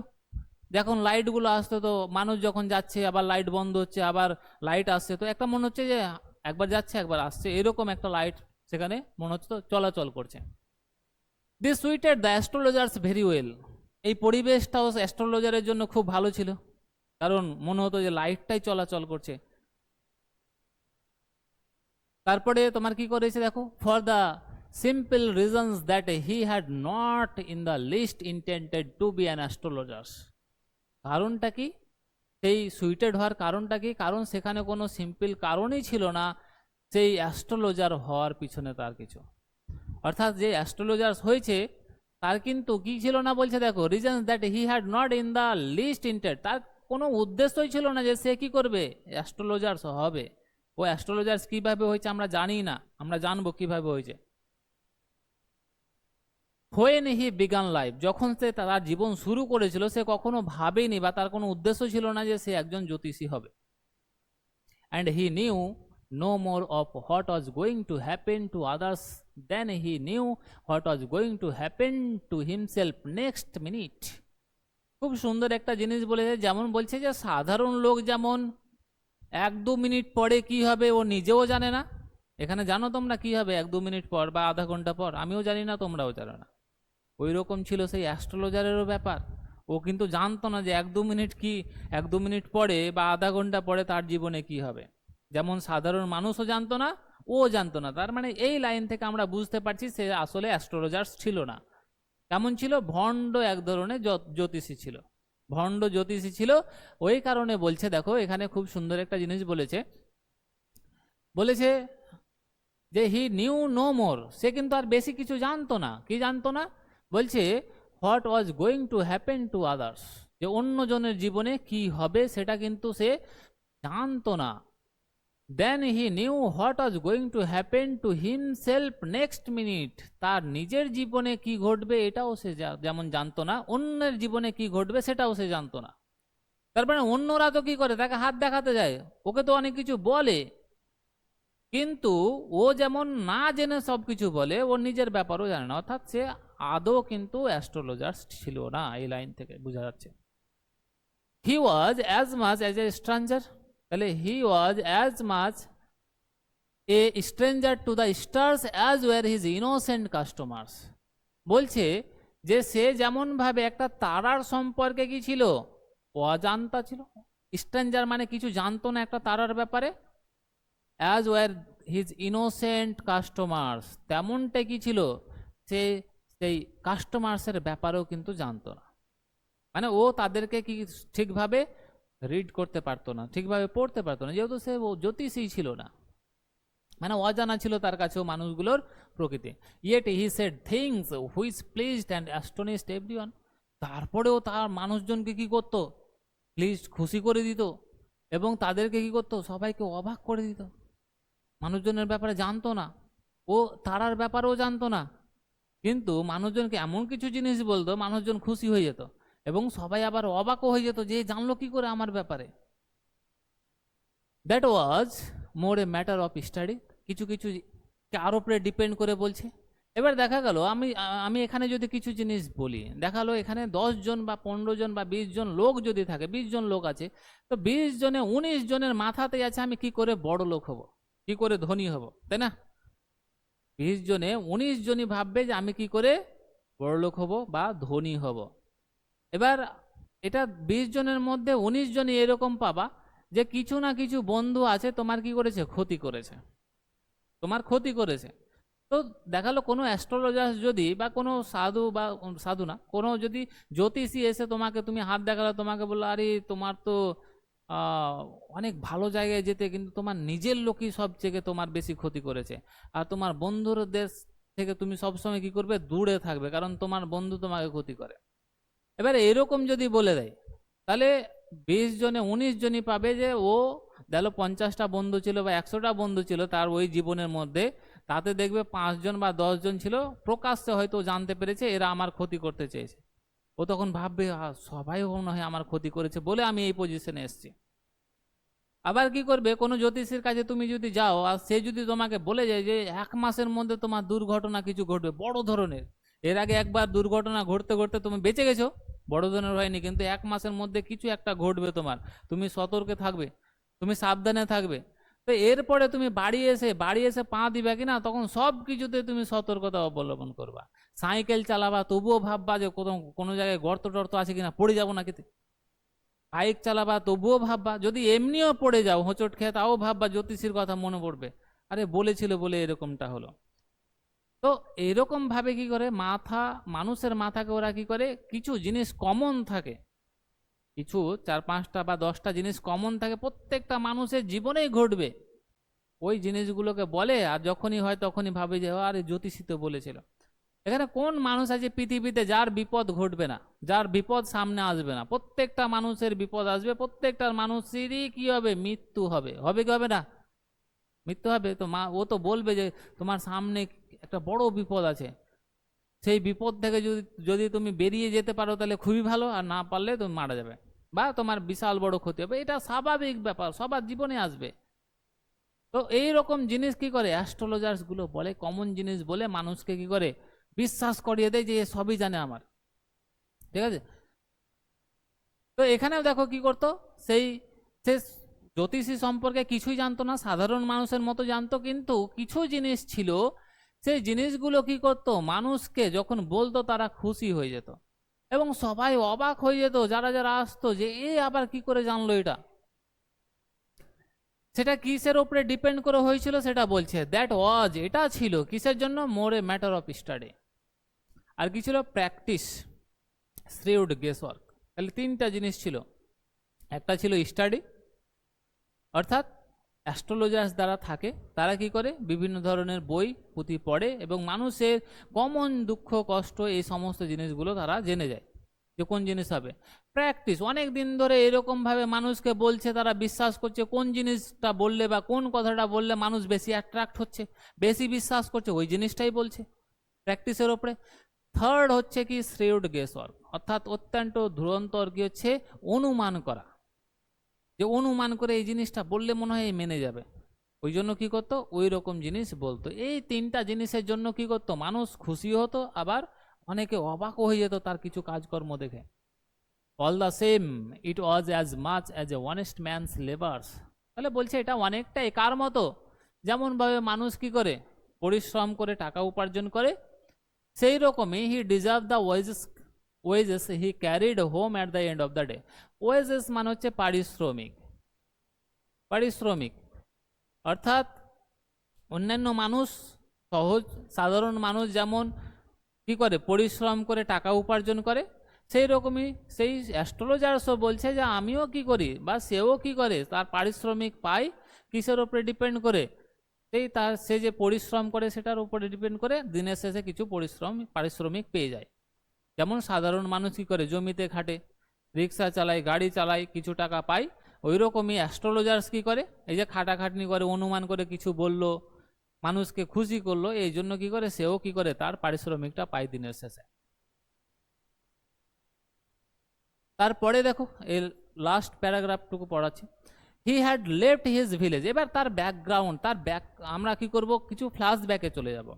যখন লাইটগুলো আসতো তো মানুষ যখন যাচ্ছে আবার লাইট বন্ধ হচ্ছে, আবার লাইট আসছে, তো একটা মনে হচ্ছে যে একবার যাচ্ছে একবার আসছে, এরকম একটা লাইট সেখানে মনে হচ্ছে তো চলাচল করছে। This suited the astrologers very well. এই পরিবেশটাও অ্যাস্ট্রোলজারের জন্য খুব ভালো ছিল, কারণ মনে হতো যে লাইটটাই চলাচল করছে। তারপরে তোমার কি করেছে দেখো, for the simple reasons that he had not in the least intended to be an astrologers. কারণটা কি, সেই সুইটেড হওয়ার কারণটা কি, কারণ সেখানে কোনো সিম্পল কারণই ছিল না সেই অ্যাস্ট্রোলজার হওয়ার পিছনে তার কিছু, অর্থাৎ যে অ্যাস্ট্রোলজার হয়েছে তার কিন্তু কি ছিল না, বলছে দেখো reasons that he had not in the least intent, তার কোনো উদ্দেশ্যই ছিল না যে সে কি করবে অ্যাস্ট্রোলজার্স হবে। ও অ্যাস্ট্রোলজার্স কিভাবে হয়েছে আমরা জানি না, আমরা জানবো কিভাবে হয়েছে। হোয়েন হি বিগান লাইফ, যখন সে তার জীবন শুরু করেছিল সে কখনো ভাবেনি বা তার কোনো উদ্দেশ্য ছিল না যে সে একজন জ্যোতিষী হবে। And he knew no more of what was going to happen to others than he knew what was going to happen to himself next minute. খুব সুন্দর একটা জিনিস বলেছে, যেমন বলছে যে সাধারণ লোক যেমন 1-2 মিনিট পরে কি হবে ও নিজেও জানে না। এখানে জানো তোমরা কি হবে 1-2 মিনিট পর বা আধা ঘন্টা পর, আমিও জানি না তোমরাও জানো না। ওই রকম ছিল সেই অ্যাস্ট্রোলজারেরও ব্যাপার, ও কিন্তু জানতো না যে 1-2 মিনিট কি 1-2 মিনিট পরে বা আধা ঘন্টা পরে তার জীবনে কি হবে। যেমন সাধারণ মানুষও জানতো না, ও জানতো না। তার মানে এই লাইন থেকে আমরা বুঝতে পারছি সে আসলে অ্যাস্ট্রোলজার্স ছিল না। কেমন ছিল, ভণ্ড এক ধরনের জ্যোতিষী ছিল, ভণ্ড জ্যোতিষী ছিল। ওই কারণে বলছে দেখো এখানে খুব সুন্দর একটা জিনিস বলেছে, বলেছে যে হি নিউ নো মোর, সে কিন্তু আর বেশি কিছু জানতো না। কি জানতো না, বলছে what was going to happen to others, যে অন্যজনের জীবনে কি হবে সেটা কিন্তু সে জানতো না। Then he knew what was going to happen to himself next minute, তার নিজের জীবনে কি ঘটবে এটাও সে যেমন জানতো না, অন্যের জীবনে কি ঘটবে সেটাও সে জানতো না। তারপরে অন্যরা তো কি করে, তাকে হাত দেখাতে যায়, ওকে তো অনেক কিছু বলে, কিন্তু ও যেমন না জেনে সব কিছু বলে, ওর নিজের ব্যাপারও জানে না, অর্থাৎ সে আদৌ কিন্তু অ্যাস্ট্রোলজার ছিল না, এই লাইন থেকে বোঝা যাচ্ছে। He was as much as a stranger, তাহলে he was as much a stranger to the stars as were his innocent customers. বলছে যে সে যেমন ভাবে একটা তারার সম্পর্কে কি ছিল, অজান্তা ছিল। স্ট্রেঞ্জার মানে কিছু জানতো না একটা তারার ব্যাপারে, as were his innocent customers, তেমনটাই কি ছিল, সে সেই কাস্টমার্সের ব্যাপারেও কিন্তু জানতো না। মানে ও তাদেরকে কি ঠিকভাবে রিড করতে পারতো না, ঠিকভাবে পড়তে পারতো না, যেহেতু সে জ্যোতিষী ছিল না, মানে অজানা ছিল তার কাছেও মানুষগুলোর প্রকৃতি। Yet he said things which pleased and astonished everyone, তারপরেও তার মানুষজনকে কি করতো, প্লিজড খুশি করে দিত, এবং তাদেরকে কি করতো, সবাইকে অবাক করে দিত। মানুষজনের ব্যাপারে জানতো না, ও তারার ব্যাপারেও জানতো না, কিন্তু মানুষজনকে এমন কিছু জিনিস বলতো মানুষজন খুশি হয়ে যেত, এবং সবাই আবার অবাকও হয়ে যেত যে জানলো কি করে আমার ব্যাপারে। That was more a matter of study, কিছু কিছু কার উপরে ডিপেন্ড করে বলছে। এবার দেখা গেল আমি এখানে যদি কিছু জিনিস বলি, দেখালো এখানে 10 জন বা 15 জন বা 20 জন লোক যদি থাকে, 20 জন লোক আছে, তো 20 জনে 19 জনের মাথাতে আছে আমি কি করে বড় লোক হব, কি করে ধনী হব, তাই না? 20 জনে 19 জনই ভাববে যে আমি কি করে বড় লোক হব বা ধনী হব। এবার এটা 20 জনের মধ্যে 19 জনই এরকম পাবা যে কিছু না কিছু বন্ধু আছে তোমার কি করেছে, ক্ষতি করেছে, তোমার ক্ষতি করেছে। তো দেখালো কোনো অ্যাস্ট্রোলজার যদি বা কোনো সাধু বা সাধু না, কোনো যদি জ্যোতিষী এসে তোমাকে, তুমি হাত দেখালো, তোমাকে বললো আরে তোমার তো অনেক ভালো জায়গায় যেতে, কিন্তু তোমার নিজের লোকই সব থেকে তোমার বেশি ক্ষতি করেছে, আর তোমার বন্ধুদের থেকে তুমি সবসময় কি করবে, দূরে থাকবে, কারণ তোমার বন্ধু তোমাকে ক্ষতি করে। এবার এরকম যদি বলে দেয়, তাহলে 20 জনে 19 জনই পাবে যে ও দেখো 50টা বন্ধু ছিল বা 100টা বন্ধু ছিল তার ওই জীবনের মধ্যে, তাতে দেখবে 5 জন বা 10 জন ছিল প্রকাশ্যে হয়তো জানতে পেরেছে এরা আমার ক্ষতি করতে চেয়েছে। ও তখন ভাববে সবাই মনে হয় আমার ক্ষতি করেছে বলে আমি এই পজিশনে এসেছি। আবার কি করবে, কোনো জ্যোতিষীর কাছে তুমি যদি যাও আর সে যদি তোমাকে বলে যায় যে 1 মাসের মধ্যে তোমার দুর্ঘটনা কিছু ঘটবে বড় ধরনের, এর আগে একবার দুর্ঘটনা ঘটতে ঘটতে তুমি বেঁচে গেছো, বড় ধরনের হয়নি, কিন্তু 1 মাসের মধ্যে কিছু একটা ঘটবে তোমার, তুমি সতর্কে থাকবে, তুমি সাবধানে থাকবে। তো এরপরে তুমি বাড়ি এসে পা দিবে কিনা, তখন সব কিছুতে তুমি সতর্কতা অবলম্বন করবা। সাইকেল চালাবা তবুও ভাববা যে কোনো জায়গায় গর্ত টর্ত আছে কিনা, পড়ে যাবো না কিতে। বাইক চালাবা তবুও ভাববা, যদি এমনিও পড়ে যাও হোঁচট খেয়ে তাও ভাববা, জ্যোতিষীর কথা মনে পড়বে, আরে বলেছিল বলে এরকমটা হলো। তো এরকম ভাবে কি করে মানুষের মাথাকে ওরা কি করে, কিছু জিনিস কমন থাকে, কিছু 4-5টা বা 10টা জিনিস কমন থাকে, প্রত্যেকটা মানুষের জীবনেই ঘটবে, ওই জিনিসগুলোকে বলে, আর যখনই হয় তখনই ভাবে যে আরে জ্যোতিষী তো বলেছিল। এখানে কোন মানুষ আছে পৃথিবীতে যার বিপদ ঘটবে না, যার বিপদ সামনে আসবে না? প্রত্যেকটা মানুষের বিপদ আসবে, প্রত্যেকটা মানুষেরই কি হবে, মৃত্যু হবে। হবে কি হবে না? মৃত্যু হবে। তো ও তো বলবে যে তোমার সামনে একটা বড় বিপদ আছে, সেই বিপদ থেকে যদি যদি তুমি বেরিয়ে যেতে পারো তাহলে খুবই ভালো, আর না পারলে তুমি মারা যাবে বা তোমার বিশাল বড় ক্ষতি হবে। এটা স্বাভাবিক ব্যাপার, সবার জীবনে আসবে। তো এই রকম জিনিস কি করে অ্যাস্ট্রোলজার্স গুলো বলে, কমন জিনিস বলে মানুষকে কি করে বিশ্বাস করিয়ে দেয় যে এ সবই জানে আমার, ঠিক আছে। তো এখানেও দেখো কি করতো, সেই সে জ্যোতিষী সম্পর্কে কিছুই জানতো না, সাধারণ মানুষের মতো জানতো, কিন্তু কিছু জিনিস ছিল, সেই জিনিসগুলো কি করতো, মানুষকে যখন বলতো তারা খুশি হয়ে যেত, এবং সবাই অবাক হয়ে যেত যারা যারা আসতো যে এ আবার কি করে জানলো এটা। সেটা কিসের উপরে ডিপেন্ড করে হয়েছিল সেটা বলছে, এটা ছিল কিসের জন্য, মোর এ ম্যাটার অফ স্টাডি। আর কি ছিল, প্র্যাকটিস, শ্রিউড গেসওয়ার্ক। তাহলে 3টা জিনিস ছিল, একটা ছিল স্টাডি, অর্থাৎ অ্যাস্ট্রোলজার্স দ্বারা থাকে, তারা কি করে বিভিন্ন ধরনের বই পুঁথি পড়ে এবং মানুষের কমন দুঃখ কষ্ট এই সমস্ত জিনিসগুলো তারা জেনে যায় যে কোন জিনিস হবে। প্র্যাকটিস, অনেক দিন ধরে এরকম ভাবে মানুষকে বলছে, তারা বিশ্বাস করছে কোন জিনিসটা বললে বা কোন কথাটা বললে মানুষ বেশি অ্যাট্রাক্ট হচ্ছে, বেশি বিশ্বাস করছে, ওই জিনিসটাই বলছে প্র্যাকটিসের ওপরে। থার্ড হচ্ছে কি, শ্রেউড গেসওয়ার্ক, অর্থাৎ অত্যন্ত ধুরন্তর কি হচ্ছে, অনুমান করা, যে অনুমান করে এই জিনিসটা বললে মনে হয় মেনে যাবে, ওই জন্য কি করতো ওই রকম জিনিস বলতো। এই 3টা জিনিসের জন্য কি করতো, মানুষ খুশি হতো, আবার অনেকে অবাকও হয়ে যেত তার কিছু কাজকর্ম দেখে। All the same it was as much as A honest man's labours. তাহলে বলছে এটা অনেকটাই কার মতো, যেমন ভাবে মানুষ কি করে পরিশ্রম করে টাকা উপার্জন করে, সেই রকমই he deserve the wages he carried home at the end of the day. Wages মানে হচ্ছে পারিশ্রমিক, পারিশ্রমিক অর্থাৎ অন্যান্য মানুষ, সহজ সাধারণ মানুষ যেমন কি করে পরিশ্রম করে টাকা উপার্জন করে, সেই রকমই সেই অ্যাস্ট্রোলজার্সও বলছে যে আমিও কি করি বা সেও কি করে, তার পারিশ্রমিক পায় কিসের উপরে ডিপেন্ড করে, সে যে পরিশ্রম করে সেটার উপরে ডিপেন্ড করে দিনের শেষে কিছু পারিশ্রমিক পেয়ে যায়। যেমন সাধারণ মানুষ কি করে জমিতে খাটে, রিক্সা চালায়, গাড়ি চালায়, কিছু টাকা পায়, ওই রকমই অ্যাস্ট্রোলজার্স কি করে, এই যে খাটাখাটনি করে অনুমান করে কিছু বললো, মানুষকে খুশি করলো, এই জন্য কি করে সেও কি করে তার পারিশ্রমিকটা পায় দিনের শেষে। তারপরে দেখো এর লাস্ট প্যারাগ্রাফটুকু পড়াচ্ছি। He had left his village. এবার তার ব্যাকগ্রাউন্ড, আমরা কি করব, কিছু ফ্ল্যাশ ব্যাকে চলে যাব।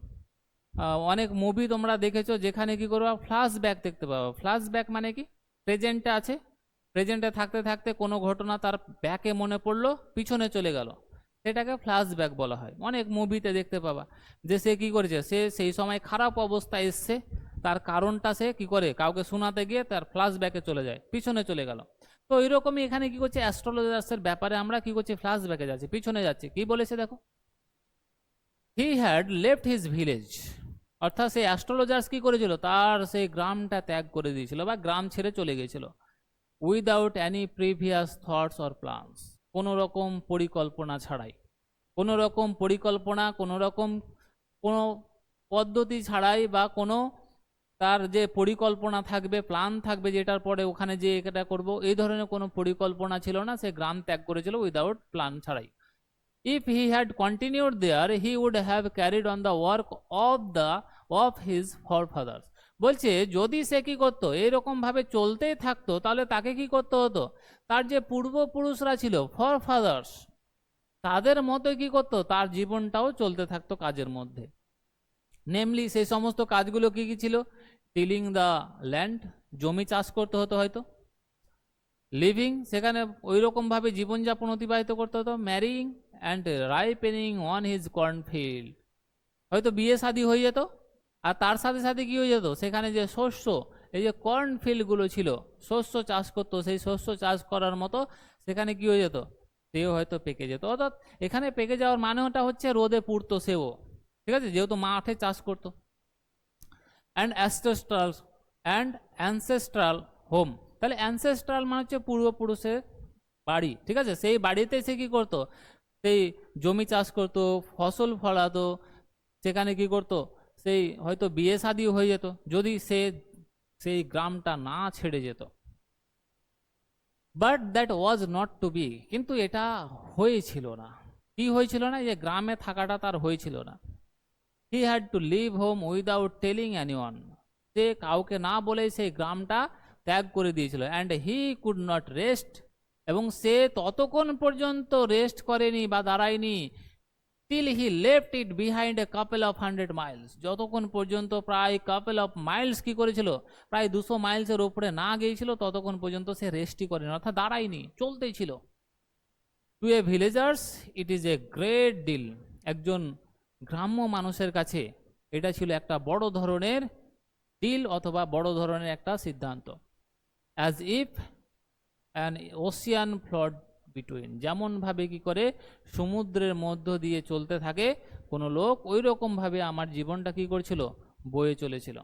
অনেক মুভি তোমরা দেখেছো যেখানে কি করবো, ফ্ল্যাশ ব্যাক দেখতে পাবো। ফ্ল্যাশ ব্যাক মানে কি, প্রেজেন্টে আছে, প্রেজেন্টে থাকতে থাকতে কোনো ঘটনা তার ব্যাকে মনে পড়লো, পিছনে চলে গেল, সেটাকে ফ্ল্যাশ ব্যাক বলা হয়। অনেক মুভিতে দেখতে পাবা যে সে কি করেছে, সে সেই সময় খারাপ অবস্থায় এসছে, তার কারণটা সে কি করে কাউকে শোনাতে গিয়ে তার ফ্ল্যাশ ব্যাকে চলে যায়, পিছনে চলে গেল। তো ওইরকমই এখানে কি করছে, অ্যাস্ট্রোলজার্সের ব্যাপারে আমরা কি করছি, ফ্ল্যাশ ব্যাকে যাচ্ছি, পিছনে যাচ্ছি। কি বলেছে দেখো, he had left his village, অর্থাৎ সেই অ্যাস্ট্রোলজার্স কি করেছিল, তার সেই গ্রামটা ত্যাগ করে দিয়েছিল বা গ্রাম ছেড়ে চলে গিয়েছিল, without any previous thoughts or plans, কোনো রকম পরিকল্পনা ছাড়াই, কোনো রকম পরিকল্পনা, কোনো রকম কোনো পদ্ধতি ছাড়াই বা কোনো তার যে পরিকল্পনা থাকবে, প্ল্যান থাকবে, যেটার পরে ওখানে যে এটা করব, এই ধরনের কোনো পরিকল্পনা ছিল না। সে গ্রাম ত্যাগ করেছিল উইদাউট প্ল্যান ছাড়াই। If he had continued there, he would have carried on the work of his forefathers. বলছে যদি সে কি করতো, এইরকম ভাবে চলতেই থাকতো, তাহলে তাকে কি করতে হতো, তার যে পূর্বপুরুষরা ছিল ফরফাদার্স, তাদের মতো কি করতো, তার জীবনটাও চলতে থাকতো কাজের মধ্যে। নেমলি সেই সমস্ত কাজগুলো কি কি ছিল, টিলিং দ্য ল্যান্ড, জমি চাষ করতে হতো হয়তো, লিভিং, সেখানে ওই রকম ভাবে জীবনযাপন অতিবাহিত করতে হতো, ম্যারিং অ্যান্ড রাইপেনিং অন হিজ কর্নফিল্ড, হয়তো বিয়ে শাদী হয়ে যেত, আর তার সাথে সাথে কি হয়ে যেত, সেখানে যে শস্য, এই যে কর্নফিল্ডগুলো ছিল, শস্য চাষ করতো, সেই শস্য চাষ করার মতো সেখানে কি হয়ে যেত, সেও হয়তো পেকে যেত। অর্থাৎ এখানে পেকে যাওয়ার মানেটা হচ্ছে রোদে পুড়তো সেও, ঠিক আছে, যেহেতু মাঠে চাষ করতো। অ্যান্ড অ্যানসেস্ট্রাল হোম, তাহলে অ্যানসেস্ট্রাল মানে হচ্ছে পূর্বপুরুষের বাড়ি, ঠিক আছে, সেই বাড়িতে সে কি করতো, সেই জমি চাষ করতো, ফসল ফলাতো, সেখানে কি করতো, সেই হয়তো বিয়ে শাদী হয়ে যেত যদি সে সেই গ্রামটা না ছেড়ে যেত। But that was not to be, কিন্তু এটা হয়েছিল না। কি হয়েছিল না, যে গ্রামে থাকাটা তার হয়েছিল না। He had to leave home without telling anyone, সে কাউকে না বলে সেই গ্রামটা ত্যাগ করে দিয়েছিল। And he could not rest, এবং সে ততক্ষণ পর্যন্ত রেস্ট করেনি বা দাঁড়ায়নি, till he left it behind a couple of 100 miles, যতক্ষণ পর্যন্ত প্রায় কাপল অফ মাইলস কি করেছিল, প্রায় 200 মাইলসের উপরে না গিয়েছিল, ততক্ষণ পর্যন্ত সে রেস্টই করেনি, অর্থাৎ দাঁড়ায়নি, চলতেই ছিল। To a villagers it is a great deal, একজন গ্রাম্য মানুষের কাছে এটা ছিল একটা বড় ধরনের ডিল অথবা বড় ধরনের একটা সিদ্ধান্ত। As if an Ocean flood between, যেমন ভাবে কি করে সমুদ্রের মধ্য দিয়ে চলতে থাকে কোনো লোক, ওই রকম ভাবে আমার জীবনটা কি করছিল, বয়ে চলেছিল।